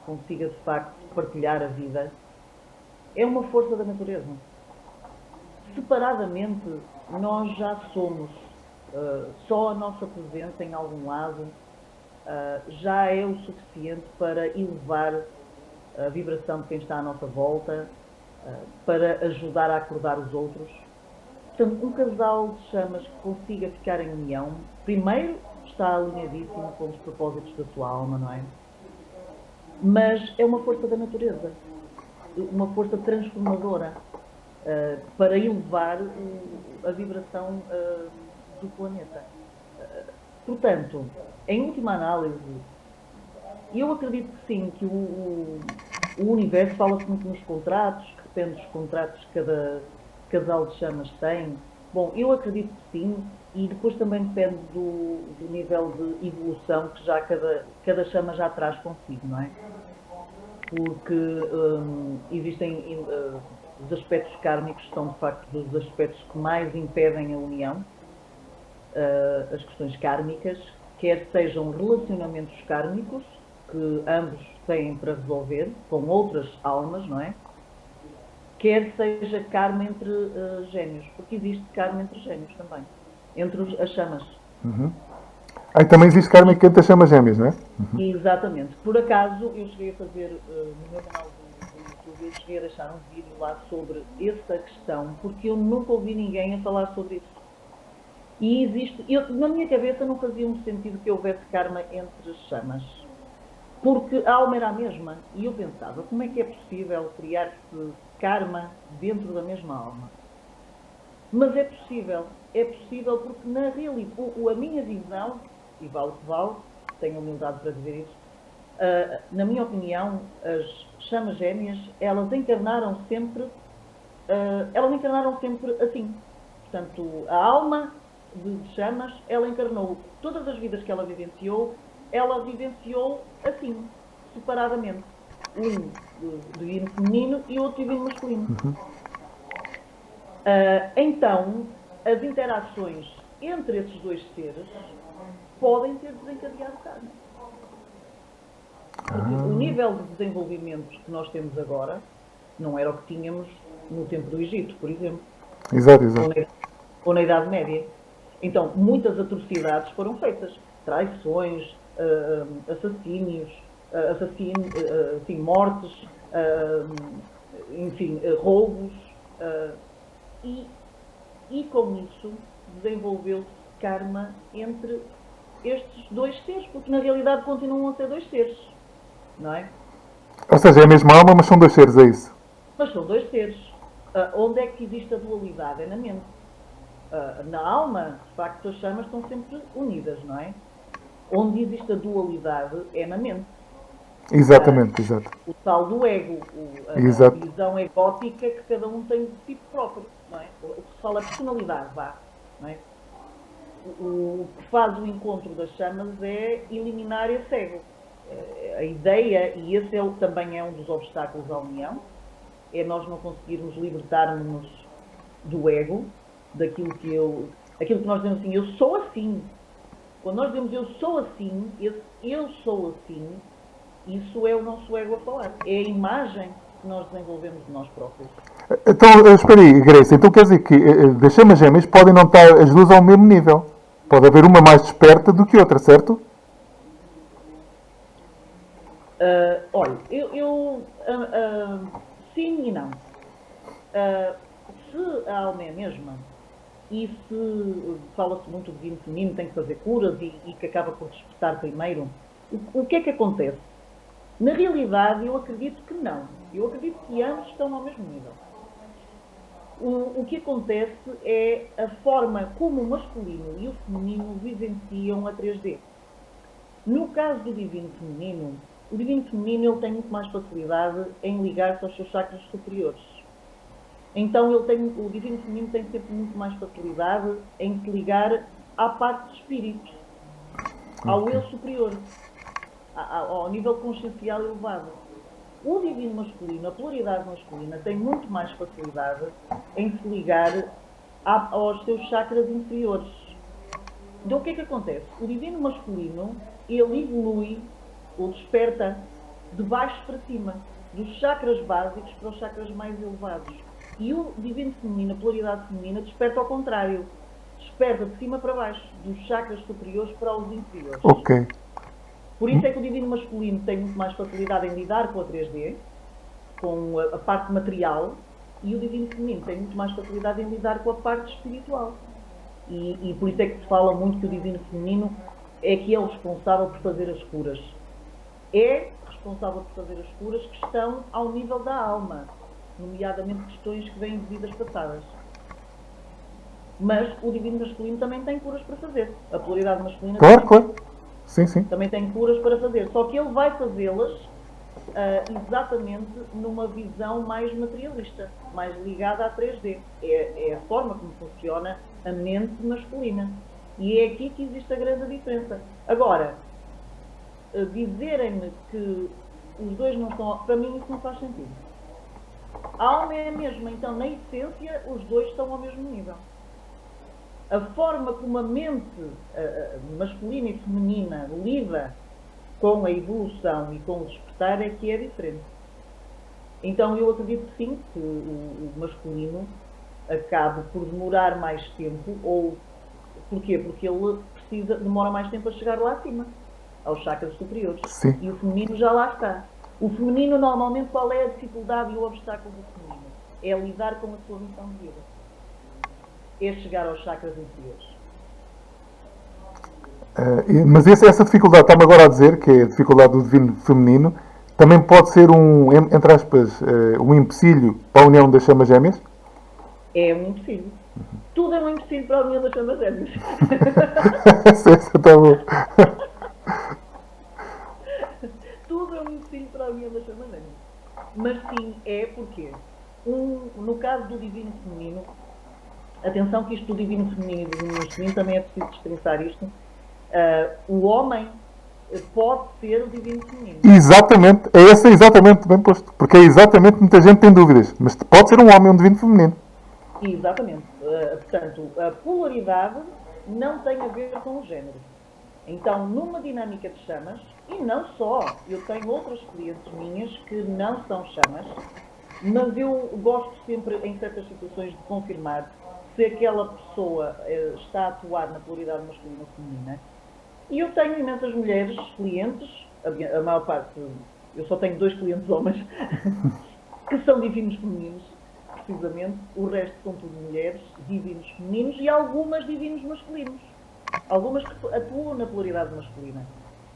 consiga de facto partilhar a vida, é uma força da natureza. Separadamente, nós já somos, só a nossa presença em algum lado já é o suficiente para elevar a vibração de quem está à nossa volta para ajudar a acordar os outros. Portanto, um casal de chamas que consiga ficar em união, primeiro está alinhadíssimo com os propósitos da sua alma, não é? Mas é uma força da natureza, uma força transformadora para elevar a vibração do planeta. Portanto, em última análise, eu acredito que sim, que o universo fala-se muito nos contratos, que depende dos contratos que cada casal de chamas tem. Bom, eu acredito que sim, e depois também depende do nível de evolução que já cada chama já traz consigo, não é? Porque existem os aspectos kármicos, são de facto dos aspectos que mais impedem a união, as questões kármicas, quer sejam relacionamentos kármicos, que ambos têm para resolver, com outras almas, não é? Quer seja karma entre gêmeos, porque existe karma entre gêmeos também, entre as chamas. Aí também existe karma entre as chamas gêmeas, não é? Exatamente. Por acaso, eu cheguei a fazer, no meu canal do YouTube, eu cheguei a deixar um vídeo lá sobre essa questão, porque eu nunca ouvi ninguém a falar sobre isso. E existe, na minha cabeça não fazia muito sentido que houvesse karma entre as chamas, porque a alma era a mesma, e eu pensava, como é que é possível criar-se karma dentro da mesma alma? Mas é possível porque na realidade, a minha visão, e vale o que vale, tenho humildade para dizer isso, na minha opinião, as chamas gêmeas, elas encarnaram sempre assim. Portanto, a alma de chamas, ela encarnou todas as vidas que ela vivenciou assim, separadamente. Um divino feminino e outro divino masculino. Então, as interações entre esses dois seres podem ter desencadeado karma. Porque o nível de desenvolvimento que nós temos agora não era o que tínhamos no tempo do Egito, por exemplo. Exato. Ou na Idade Média. Então, muitas atrocidades foram feitas. Traições, assassínios, mortes, roubos. E com isso desenvolveu-se karma entre estes dois seres, porque na realidade continuam a ser dois seres, não é? Ou seja, é a mesma alma, mas são dois seres, é isso? Mas são dois seres. Onde é que existe a dualidade? É na mente. Na alma, de facto, as chamas estão sempre unidas, não é? Onde existe a dualidade é na mente. Exatamente, exato. O tal do ego, a visão egótica que cada um tem de si próprio, não é? O que se fala é personalidade, não é? O que faz o encontro das chamas é eliminar esse ego. A ideia, e esse também é um dos obstáculos à união, é nós não conseguirmos libertar-nos do ego, aquilo que nós dizemos assim, eu sou assim. Quando nós dizemos eu sou assim, esse eu sou assim, isso é o nosso ego a falar. É a imagem que nós desenvolvemos de nós próprios. Então, espera aí, Grace, então quer dizer que das chamas gêmeas podem não estar as duas ao mesmo nível. Pode haver uma mais desperta do que outra, certo? Olha, sim e não. Se a alma é a mesma, e se fala-se muito do divino feminino, tem que fazer curas e que acaba por despertar primeiro, o que é que acontece? Na realidade, eu acredito que não. Eu acredito que ambos estão ao mesmo nível. O que acontece é a forma como o masculino e o feminino vivenciam a 3D. No caso do divino feminino, o divino feminino ele tem muito mais facilidade em ligar-se aos seus chakras superiores. Então o divino feminino tem sempre muito mais facilidade em se ligar à parte de espírito, ao eu superior, ao nível consciencial elevado. O divino masculino, a polaridade masculina, tem muito mais facilidade em se ligar aos seus chakras inferiores. Então o que é que acontece? O divino masculino, ele evolui ou desperta de baixo para cima, dos chakras básicos para os chakras mais elevados. E o divino feminino, a polaridade feminina, desperta ao contrário. Desperta de cima para baixo, dos chakras superiores para os inferiores. Ok. Por isso é que o divino masculino tem muito mais facilidade em lidar com a 3D, com a parte material, E o divino feminino tem muito mais facilidade em lidar com a parte espiritual. E por isso é que se fala muito que o divino feminino é que é o responsável por fazer as curas. É responsável por fazer as curas que estão ao nível da alma, nomeadamente questões que vêm de vidas passadas. Mas o divino masculino também tem curas para fazer. A polaridade masculina Claro. Sim, sim. também tem curas para fazer. Só que ele vai fazê-las exatamente numa visão mais materialista, mais ligada à 3D. É a forma como funciona a mente masculina. E é aqui que existe a grande diferença. Agora, dizerem-me que os dois não são... Para mim isso não faz sentido. A alma é a mesma, então na essência os dois estão ao mesmo nível. A forma como a mente masculina e feminina lida com a evolução e com o despertar é que é diferente. Então eu acredito que sim, que o masculino acabe por demorar mais tempo, ou porquê? Porque ele demora mais tempo a chegar lá acima, aos chakras superiores. Sim. E o feminino já lá está. O feminino, normalmente, qual é a dificuldade e o obstáculo do feminino? É lidar com a sua missão de vida. É chegar aos chakras inferiores. Mas essa dificuldade, está-me agora a dizer, que é a dificuldade do divino feminino, também pode ser entre aspas, um empecilho para a união das chamas gêmeas? É um empecilho. Tudo é um empecilho para a união das chamas gêmeas. Essa está bom. Tudo é um empecilho para a união das chamas gêmeas. Mas sim, é porque, no caso do divino feminino, atenção que isto do divino feminino e do divino masculino também é preciso destrinçar isto. O homem pode ser o divino feminino. Exatamente, é esse exatamente bem posto. Porque é exatamente, muita gente tem dúvidas. Mas pode ser um homem um divino feminino. Exatamente. Portanto, a polaridade não tem a ver com o género. Então, numa dinâmica de chamas, e não só, eu tenho outras clientes minhas que não são chamas, mas eu gosto sempre, em certas situações, de confirmar se aquela pessoa está a atuar na polaridade masculina ou feminina. E eu tenho imensas mulheres, clientes, a maior parte, eu só tenho 2 clientes homens, que são divinos femininos, precisamente. O resto são tudo mulheres, divinos femininos e algumas divinos masculinos. Algumas que atuam na polaridade masculina.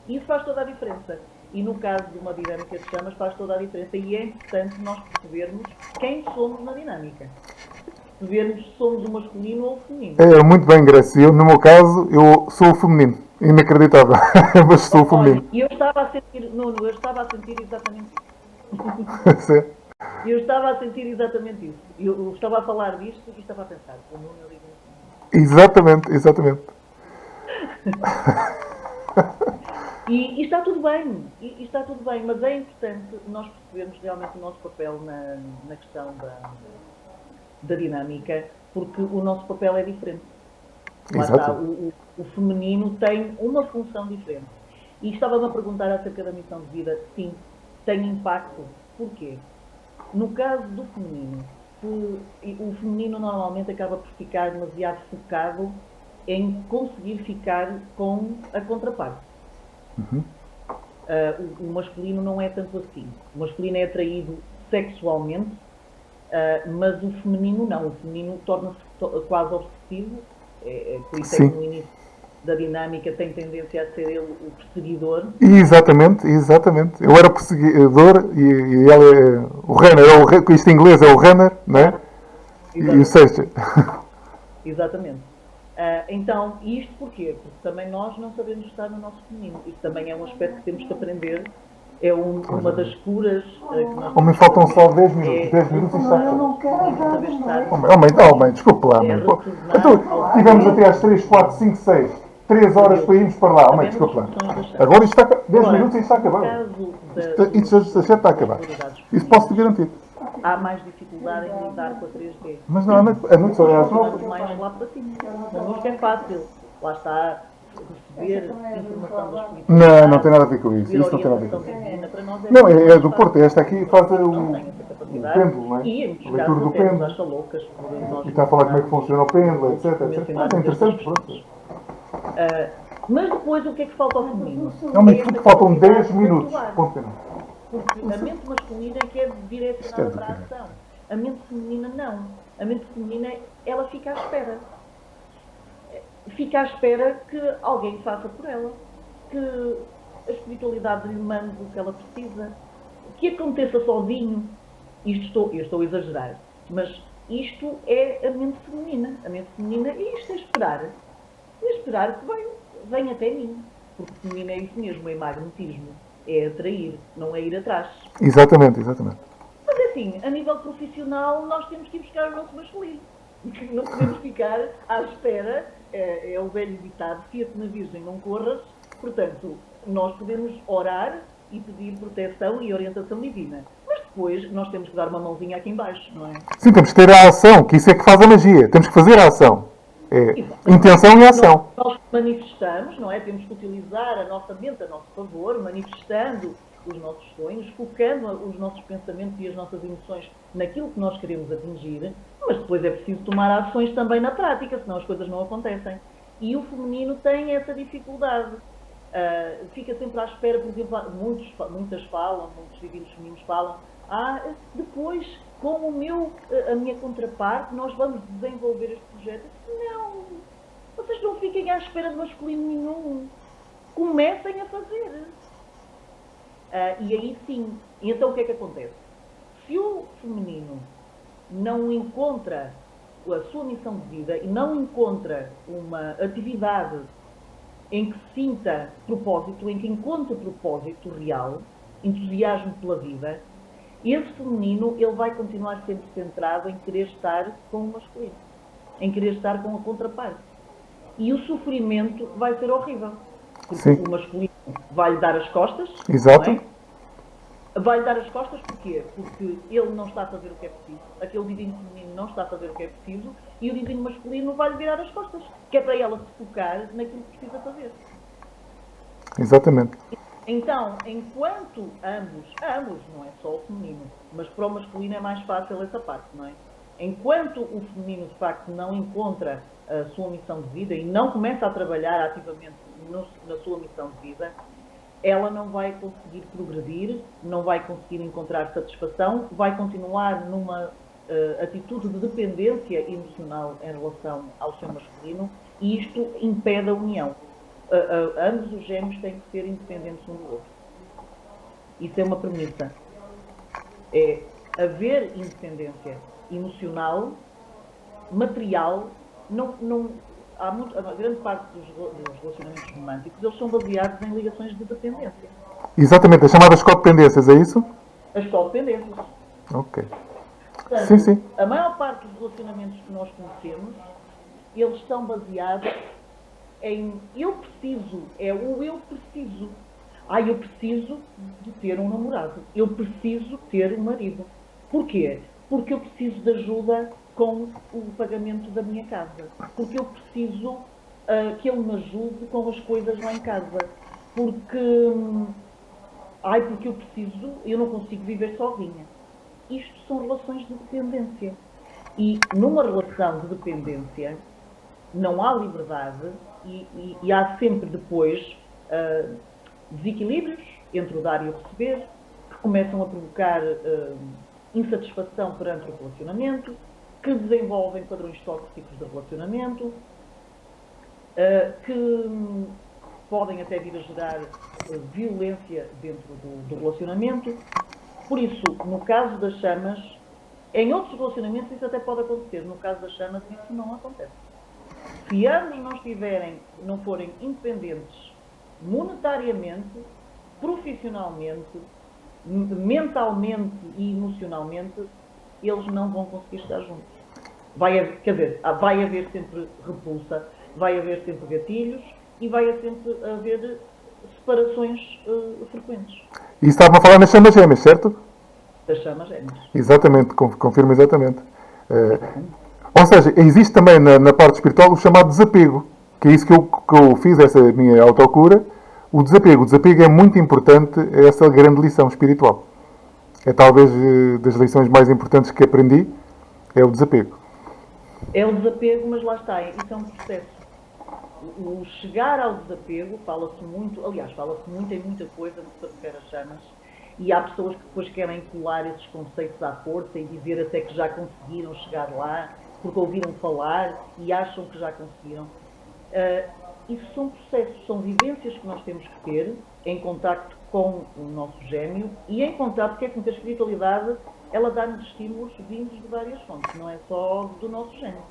E isso faz toda a diferença. E no caso de uma dinâmica de chamas faz toda a diferença. E é importante nós percebermos quem somos na dinâmica. Percebermos se somos o masculino ou o feminino. É muito bem, Graça. Eu, no meu caso, eu sou o feminino. Inacreditável. Mas sou o feminino. E eu estava a sentir, Nuno, eu estava a sentir exatamente isso. Sim. Eu estava a sentir exatamente isso. Eu estava a falar disto e estava a pensar. O Nuno ali. Exatamente. E está tudo bem, está tudo bem, mas é importante nós percebermos realmente o nosso papel na questão da dinâmica, porque o nosso papel é diferente. Lá está, o feminino tem uma função diferente. E estava-me a perguntar acerca da missão de vida. Sim, tem impacto. Porquê? No caso do feminino, o feminino normalmente acaba por ficar demasiado focado em conseguir ficar com a contraparte. O masculino não é tanto assim. O masculino é atraído sexualmente, mas o feminino não. O feminino torna-se quase obsessivo. Por isso é que no início da dinâmica tem tendência a ser ele o perseguidor. Exatamente. Eu era perseguidor e ela é o runner. Isto em inglês é o runner, não é? E o sexto. Exatamente. Então, isto porquê? Porque também nós não sabemos estar no nosso feminino. Isso também é um aspecto que temos que aprender. É uma das curas que nós me faltam só 10 minutos. 10 minutos e está. Eu não quero saber estar. Mãe, desculpe lá, mãe. Então, tivemos até às 3, 4, 5, 6. 3 horas para irmos para lá. Mãe, desculpe lá. Agora isto está. 10 minutos e está acabado. Isto já está acabado. Isso posso te garantir. Há mais dificuldade em lidar com a 3D. Mas não, a noite só é às 9. Mais lá para cima. Não é fácil. Lá está. Receber informação das políticas. Não tem nada a ver com isso. Isso não tem nada a ver com isso. Não, é do Porto. Esta aqui faz o pêndulo, não é? A leitura do pêndulo. E está a falar como é que funciona o pêndulo, etc. É interessante, pronto. Mas depois o que é que falta ao feminino? Faltam 10 minutos. Ponto final. Porque a mente masculina é que é direcionada para a ação. A mente feminina não. A mente feminina, ela fica à espera. Fica à espera que alguém faça por ela, que a espiritualidade lhe mande o que ela precisa, que aconteça sozinho. Eu estou a exagerar, mas isto é a mente feminina. A mente feminina é isto, é esperar. É esperar que venha até mim. Porque feminino é isso mesmo, é magnetismo. É atrair, não é ir atrás. Exatamente, exatamente. Mas assim, a nível profissional, nós temos que ir buscar o nosso masculino. Não podemos ficar à espera, é o velho ditado, fia-te na Virgem, não corras. Portanto, nós podemos orar e pedir proteção e orientação divina. Mas depois nós temos que dar uma mãozinha aqui em baixo, não é? Sim, temos que ter a ação, que isso é que faz a magia. Temos que fazer a ação. É intenção e ação. Nós manifestamos, não é? Temos que utilizar a nossa mente a nosso favor, manifestando os nossos sonhos, focando os nossos pensamentos e as nossas emoções naquilo que nós queremos atingir, mas depois é preciso tomar ações também na prática, senão as coisas não acontecem. E o feminino tem essa dificuldade. Fica sempre à espera, por exemplo, muitas falam, muitos divinos femininos falam, depois, com a minha contraparte, nós vamos desenvolver este projeto. Não! Vocês não fiquem à espera de masculino nenhum. Comecem a fazer. E aí sim, então o que é que acontece? Se o feminino não encontra a sua missão de vida e não encontra uma atividade em que sinta propósito, em que encontre propósito real, entusiasmo pela vida, esse feminino ele vai continuar sempre centrado em querer estar com o masculino, em querer estar com a contraparte. E o sofrimento vai ser horrível. Porque Sim. O masculino vai-lhe dar as costas. Exato. Não é? Vai-lhe dar as costas porquê? Porque ele não está a fazer o que é preciso. Aquele divino feminino não está a fazer o que é preciso e o divino masculino vai-lhe virar as costas. Que é para ela se focar naquilo que precisa fazer. Exatamente. Então, enquanto ambos, não é só o feminino, mas para o masculino é mais fácil essa parte, não é? Enquanto o feminino, de facto, não encontra a sua missão de vida e não começa a trabalhar ativamente na sua missão de vida, ela não vai conseguir progredir, não vai conseguir encontrar satisfação, vai continuar numa atitude de dependência emocional em relação ao seu masculino e isto impede a união. Ambos os gêmeos têm que ser independentes um do outro. Isso é uma premissa. É haver independência emocional, material. A grande parte dos relacionamentos românticos eles são baseados em ligações de dependência. Exatamente, as chamadas codependências, é isso? As codependências. Ok. Portanto, Sim. A maior parte dos relacionamentos que nós conhecemos, eles estão baseados em eu preciso, é o eu preciso. Eu preciso de ter um namorado. Eu preciso ter um marido. Porquê? Porque eu preciso de ajuda com o pagamento da minha casa. Porque eu preciso que ele me ajude com as coisas lá em casa. Porque eu preciso, eu não consigo viver sozinha. Isto são relações de dependência. E numa relação de dependência não há liberdade e há sempre depois desequilíbrios entre o dar e o receber, que começam a provocar insatisfação perante o relacionamento, que desenvolvem padrões tóxicos de relacionamento, que podem até vir a gerar violência dentro do relacionamento. Por isso, no caso das chamas, em outros relacionamentos isso até pode acontecer, no caso das chamas isso não acontece. Se ambos não forem independentes monetariamente, profissionalmente, mentalmente e emocionalmente, eles não vão conseguir estar juntos. Vai haver sempre repulsa, vai haver sempre gatilhos e vai sempre haver separações frequentes. E estava a falar nas chamas gêmeas, certo? Das chamas gêmeas. Exatamente, confirmo exatamente. Ou seja, existe também na parte espiritual o chamado desapego, que é isso que eu fiz, essa minha autocura. O desapego é muito importante, é essa grande lição espiritual. É talvez das lições mais importantes que aprendi, é o desapego. É o desapego, mas lá está, isso é um processo. O chegar ao desapego, fala-se muito em muita coisa no que se refere às chamas, e há pessoas que depois querem colar esses conceitos à força e dizer até que já conseguiram chegar lá, porque ouviram falar e acham que já conseguiram. Isso são processos, são vivências que nós temos que ter em contacto com o nosso gênio e em contacto, porque é que a espiritualidade, ela dá-nos estímulos vindos de várias fontes, não é só do nosso gênio.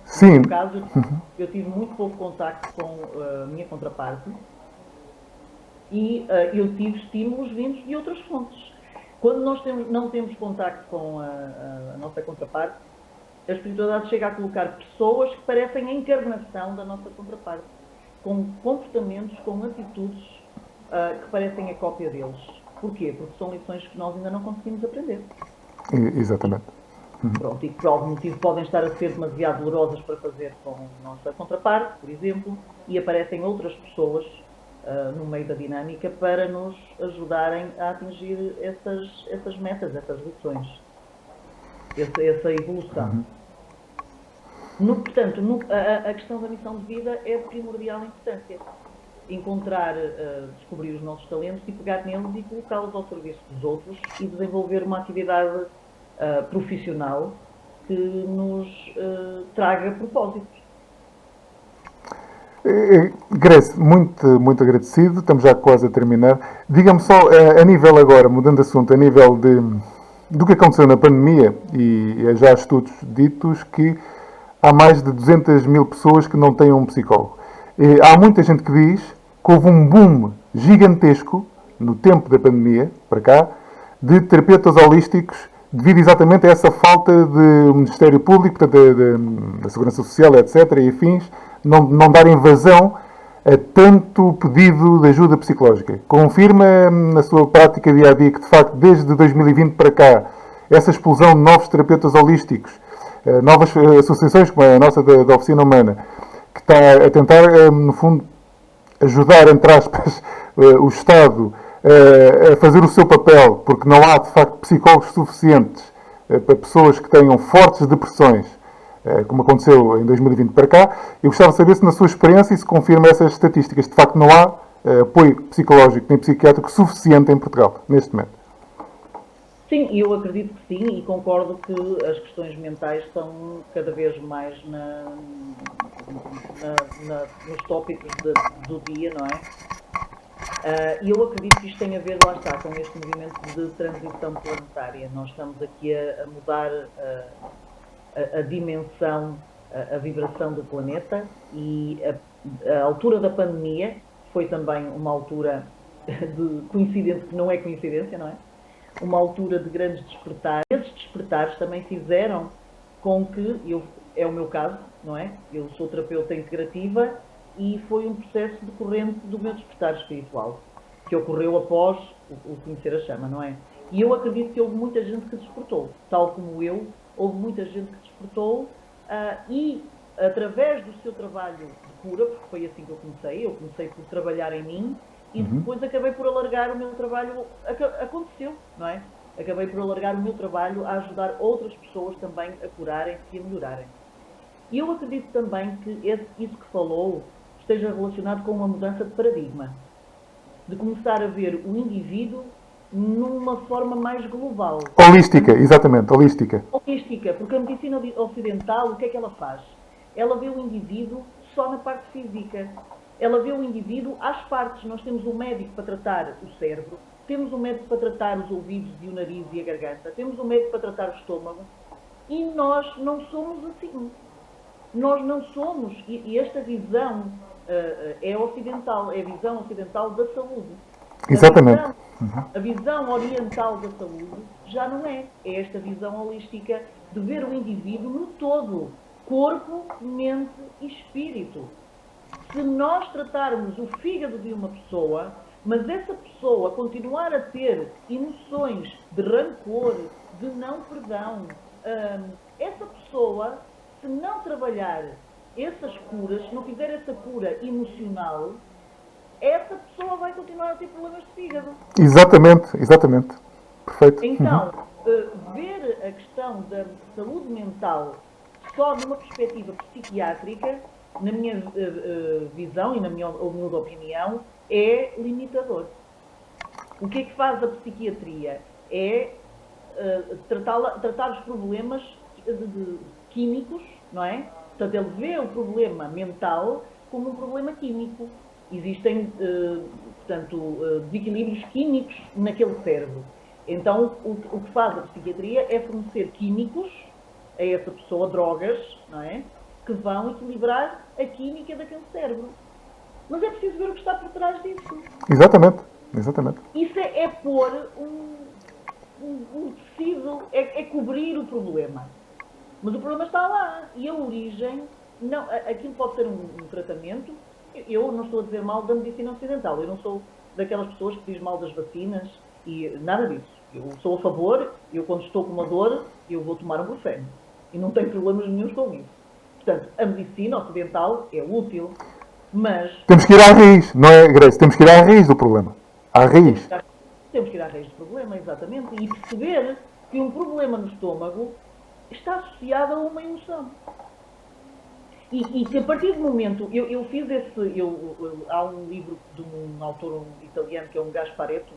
Sim. No caso, eu tive muito pouco contacto com a minha contraparte e eu tive estímulos vindos de outras fontes. Quando nós não temos contacto com a nossa contraparte, a espiritualidade chega a colocar pessoas que parecem a encarnação da nossa contraparte, com comportamentos, com atitudes que parecem a cópia deles. Porquê? Porque são lições que nós ainda não conseguimos aprender. Exatamente. Pronto, e que por algum motivo podem estar a ser demasiado dolorosas para fazer com a nossa contraparte, por exemplo, e aparecem outras pessoas no meio da dinâmica para nos ajudarem a atingir essas metas, essas lições, essa evolução. Portanto, a questão da missão de vida é de primordial importância. Encontrar, descobrir os nossos talentos e pegar neles e colocá-los ao serviço dos outros e desenvolver uma atividade profissional que nos traga propósitos. Grace, muito agradecido, estamos já quase a terminar. Diga-me só, a nível agora, mudando de assunto, a nível do que aconteceu na pandemia, e já há estudos ditos que há mais de 200 mil pessoas que não têm um psicólogo. Há muita gente que diz que houve um boom gigantesco, no tempo da pandemia, para cá, de terapeutas holísticos, devido exatamente a essa falta de Ministério Público, portanto, da Segurança Social, etc., e afins, não darem vazão a tanto pedido de ajuda psicológica. Confirma na sua prática dia-a-dia que, de facto, desde 2020 para cá, essa explosão de novos terapeutas holísticos, novas associações como a nossa da Oficina Humana, que está a tentar, no fundo, ajudar, entre aspas, o Estado a fazer o seu papel, porque não há, de facto, psicólogos suficientes para pessoas que tenham fortes depressões, como aconteceu em 2020 para cá. Eu gostava de saber se, na sua experiência, se confirma essas estatísticas. De facto, não há apoio psicológico nem psiquiátrico suficiente em Portugal, neste momento. Sim, eu acredito que sim, e concordo que as questões mentais estão cada vez mais nos tópicos do dia, não é? E eu acredito que isto tem a ver, lá está, com este movimento de transição planetária. Nós estamos aqui a mudar a dimensão, a vibração do planeta, e a altura da pandemia foi também uma altura de coincidência, que não é coincidência, não é? Uma altura de grandes despertares. Esses despertares também fizeram com que, é o meu caso, não é? Eu sou terapeuta integrativa e foi um processo decorrente do meu despertar espiritual, que ocorreu após o conhecer a chama, não é? E eu acredito que houve muita gente que despertou, tal como eu, houve muita gente que despertou e, através do seu trabalho de cura, porque foi assim que eu comecei por trabalhar em mim, e depois acabei por alargar o meu trabalho, aconteceu, não é? Acabei por alargar o meu trabalho a ajudar outras pessoas também a curarem-se e a melhorarem. E eu acredito também que isso que falou esteja relacionado com uma mudança de paradigma, de começar a ver o indivíduo numa forma mais global. Holística, exatamente, holística. Holística, porque a medicina ocidental, o que é que ela faz? Ela vê o indivíduo só na parte física. Ela vê o indivíduo às partes. Nós temos um médico para tratar o cérebro, temos um médico para tratar os ouvidos e o nariz e a garganta, temos um médico para tratar o estômago, e nós não somos assim. Nós não somos, e esta visão é ocidental, é a visão ocidental da saúde. Exatamente. A visão oriental da saúde já não é. É esta visão holística de ver o indivíduo no todo, corpo, mente e espírito. Se nós tratarmos o fígado de uma pessoa, mas essa pessoa continuar a ter emoções de rancor, de não perdão, essa pessoa, se não trabalhar essas curas, se não fizer essa cura emocional, essa pessoa vai continuar a ter problemas de fígado. Exatamente. Perfeito. Então, ver a questão da saúde mental só numa perspectiva psiquiátrica, na minha visão e na minha humilde opinião, é limitador. O que é que faz a psiquiatria? É tratar os problemas químicos, não é? Portanto, ele vê o problema mental como um problema químico. Existem, portanto, desequilíbrios químicos naquele cérebro. Então, o que faz a psiquiatria é fornecer químicos a essa pessoa, drogas, não é? Que vão equilibrar a química daquele cérebro. Mas é preciso ver o que está por trás disso. Exatamente. Exatamente. Isso é pôr um tecido, é cobrir o problema. Mas o problema está lá. E a origem, não, aquilo pode ser um tratamento. Eu não estou a dizer mal da medicina ocidental. Eu não sou daquelas pessoas que diz mal das vacinas e nada disso. Eu sou a favor, eu quando estou com uma dor, eu vou tomar um brufeno. E não tenho problemas nenhums com isso. Portanto, a medicina ocidental é útil, mas... Temos que ir à raiz, não é, Grace? Temos que ir à raiz do problema. À raiz. Temos que ir à raiz do problema, exatamente. E perceber que um problema no estômago está associado a uma emoção. E que a partir do momento... Eu fiz esse... há um livro de um autor italiano, que é um Gasparetto,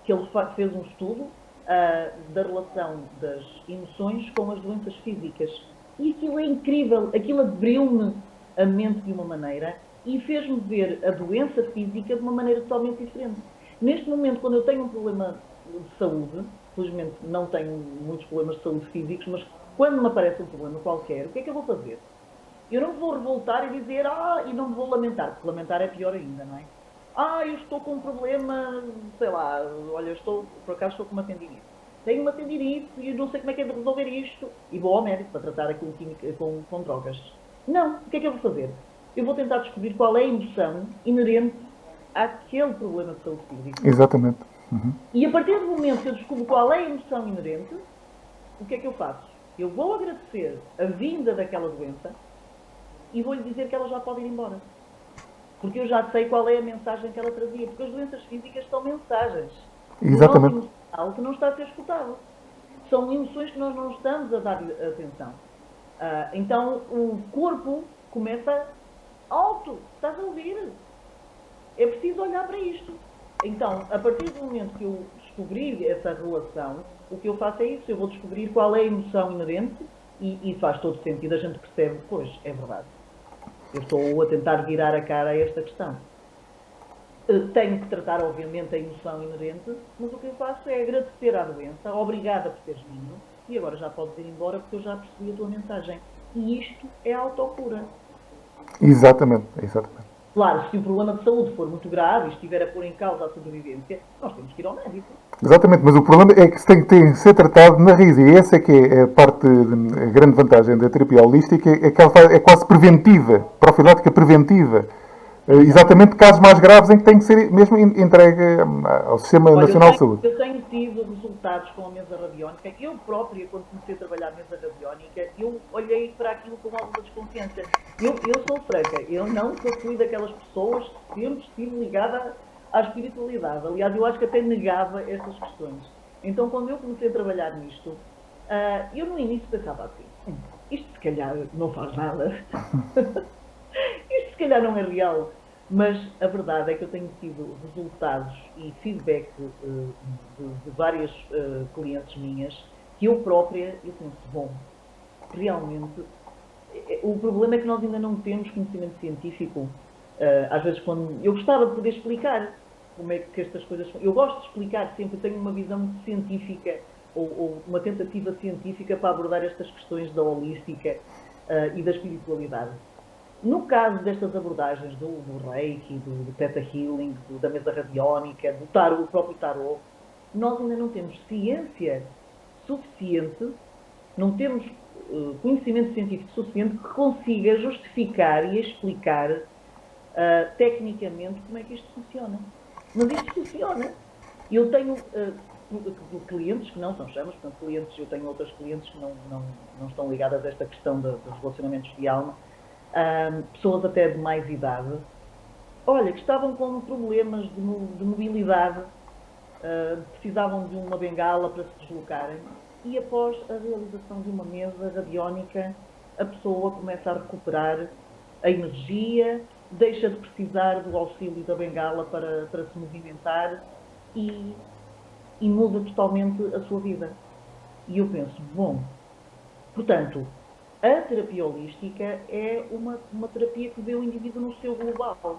que ele fez um estudo da relação das emoções com as doenças físicas. E aquilo é incrível. Aquilo abriu-me a mente de uma maneira e fez-me ver a doença física de uma maneira totalmente diferente. Neste momento, quando eu tenho um problema de saúde, felizmente não tenho muitos problemas de saúde físicos, mas quando me aparece um problema qualquer, o que é que eu vou fazer? Eu não vou revoltar e dizer, e não me vou lamentar, porque lamentar é pior ainda, não é? Eu estou com um problema, sei lá, olha, por acaso estou com uma tendinite. Tenho uma tendinite e eu não sei como é que é de resolver isto. E vou ao médico para tratar aquilo com drogas. Não, o que é que eu vou fazer? Eu vou tentar descobrir qual é a emoção inerente àquele problema de saúde física. Exatamente. Uhum. E a partir do momento que eu descubro qual é a emoção inerente, o que é que eu faço? Eu vou agradecer a vinda daquela doença e vou-lhe dizer que ela já pode ir embora. Porque eu já sei qual é a mensagem que ela trazia. Porque as doenças físicas são mensagens. Exatamente. O nosso emocional que não está a ser escutado. São emoções que nós não estamos a dar atenção. Então o corpo começa alto. Estás a ouvir? É preciso olhar para isto. Então, a partir do momento que eu descobrir essa relação, o que eu faço é isso. Eu vou descobrir qual é a emoção inerente e faz todo sentido. A gente percebe, pois, é verdade. Eu estou a tentar virar a cara a esta questão. Tenho que tratar, obviamente, a emoção inerente, mas o que eu faço é agradecer à doença, obrigada por teres vindo, e agora já podes ir embora porque eu já percebi a tua mensagem. E isto é a autocura. Exatamente, exatamente. Claro, se o problema de saúde for muito grave e estiver a pôr em causa a sobrevivência, nós temos que ir ao médico. Exatamente, mas o problema é que tem que ser tratado na raiz, e essa é que é a parte, a grande vantagem da terapia holística, é que ela é quase preventiva, profilática preventiva. Exatamente casos mais graves em que tem que ser mesmo entregue ao Sistema Nacional de Saúde. Eu tenho tido resultados com a mesa radiónica. Eu própria, quando comecei a trabalhar a mesa radiónica, eu olhei para aquilo com alguma desconfiança. Eu sou franca, eu não fui daquelas pessoas que sempre estive ligada à espiritualidade. Aliás, eu acho que até negava estas questões. Então, quando eu comecei a trabalhar nisto, eu no início pensava assim, isto se calhar não faz nada. Isto se calhar não é real, mas a verdade é que eu tenho tido resultados e feedback de várias clientes minhas que eu própria, eu penso, bom, realmente, o problema é que nós ainda não temos conhecimento científico. Às vezes, quando eu gostava de poder explicar como é que estas coisas são. Eu gosto de explicar sempre, tenho uma visão científica ou uma tentativa científica para abordar estas questões da holística e da espiritualidade. No caso destas abordagens do Reiki, do Theta Healing, da mesa radiónica, do tarot, do próprio tarot, nós ainda não temos ciência suficiente, não temos conhecimento científico suficiente que consiga justificar e explicar tecnicamente como é que isto funciona. Mas isto funciona. Eu tenho clientes que não são chamas, portanto, clientes, eu tenho outras clientes que não estão ligadas a esta questão dos relacionamentos de alma, pessoas até de mais idade, olha, que estavam com problemas de mobilidade, precisavam de uma bengala para se deslocarem, e após a realização de uma mesa radiónica, a pessoa começa a recuperar a energia, deixa de precisar do auxílio da bengala para se movimentar, e muda totalmente a sua vida. E eu penso, bom, portanto, a terapia holística é uma terapia que vê o indivíduo no seu global.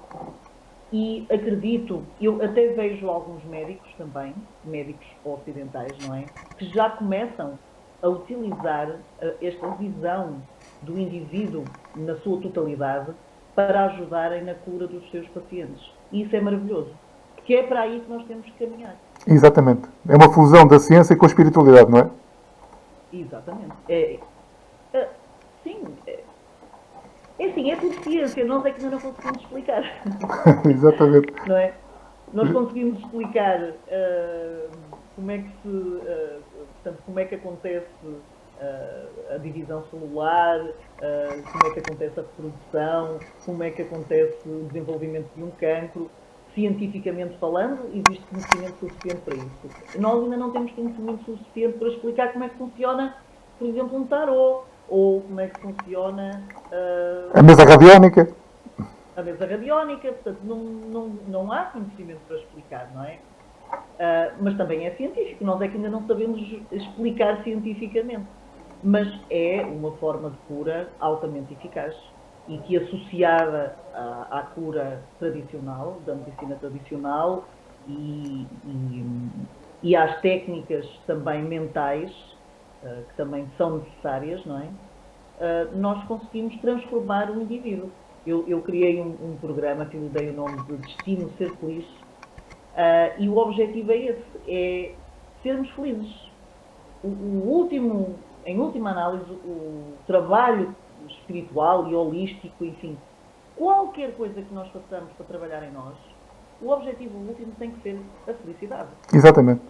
E acredito, eu até vejo alguns médicos também, médicos ocidentais, não é? Que já começam a utilizar esta visão do indivíduo na sua totalidade para ajudarem na cura dos seus pacientes. E isso é maravilhoso. Porque é para aí que nós temos que caminhar. Exatamente. É uma fusão da ciência com a espiritualidade, não é? Exatamente. Sim. É assim, é tudo ciência, nós é que ainda não conseguimos explicar. Exatamente. Não é? Nós conseguimos explicar como é que portanto, como é que acontece a divisão celular, como é que acontece a reprodução, como é que acontece o desenvolvimento de um cancro. Cientificamente falando, existe conhecimento suficiente para isso. Nós ainda não temos conhecimento suficiente para explicar como é que funciona, por exemplo, um tarô, ou como é que funciona a mesa radiónica. A mesa radiónica, portanto, não há conhecimento para explicar, não é? Mas também é científico, nós é que ainda não sabemos explicar cientificamente. Mas é uma forma de cura altamente eficaz e que, associada à cura tradicional, da medicina tradicional e às técnicas também mentais, que também são necessárias, não é? Nós conseguimos transformar o indivíduo. Eu criei um programa que lhe dei o nome de Destino Ser Feliz, e o objetivo é esse, é sermos felizes. Em última análise, o trabalho espiritual e holístico, enfim, qualquer coisa que nós façamos para trabalhar em nós, o objetivo último tem que ser a felicidade. Exatamente.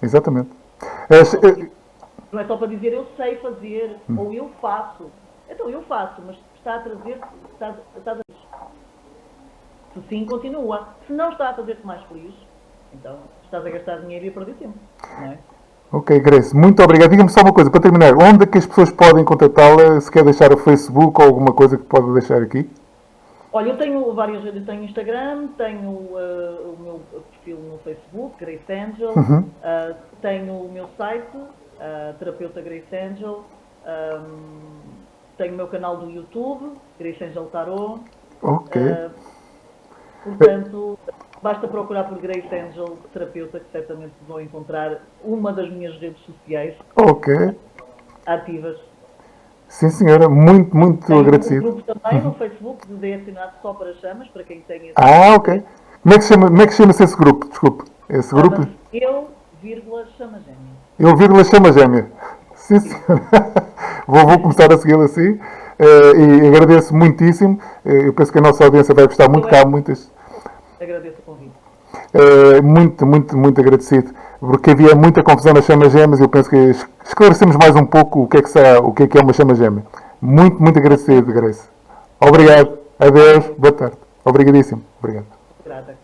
Exatamente. Não é só para dizer eu sei fazer, ou eu faço. Então eu faço, mas está a trazer, se sim, continua. Se não está a fazer-te mais feliz, então estás a gastar dinheiro e a perder tempo, não é? Ok, Grace, muito obrigado. Diga-me só uma coisa, para terminar, onde é que as pessoas podem contatá-la? Se quer deixar o Facebook ou alguma coisa que pode deixar aqui? Olha, eu tenho várias redes, tenho Instagram, tenho o meu perfil no Facebook, Grace Angel, tenho o meu site, terapeuta Grace Angel, tenho o meu canal do YouTube, Grace Angel Tarot. Ok. Portanto, basta procurar por Grace Angel terapeuta, que certamente vão encontrar uma das minhas redes sociais ativas. Sim, senhora, muito Tenho agradecido. um grupo também no Facebook, direcionado só para chamas, para quem tem esse ok. Como é que chama-se esse grupo? Desculpe. Esse grupo? Eu, Chama Gêmea. Eu, Chama Gêmea. Sim, senhora. Vou começar a segui-lo assim. E agradeço muitíssimo. Eu penso que a nossa audiência vai gostar muito. Há muitas. Agradeço o convite. Muito agradecido. Porque havia muita confusão nas chamas gêmeas e eu penso que esclarecemos mais um pouco o que é uma chama gêmea. Muito agradecido, Grace. Obrigado. Adeus. Boa tarde. Obrigadíssimo. Obrigado. Grata.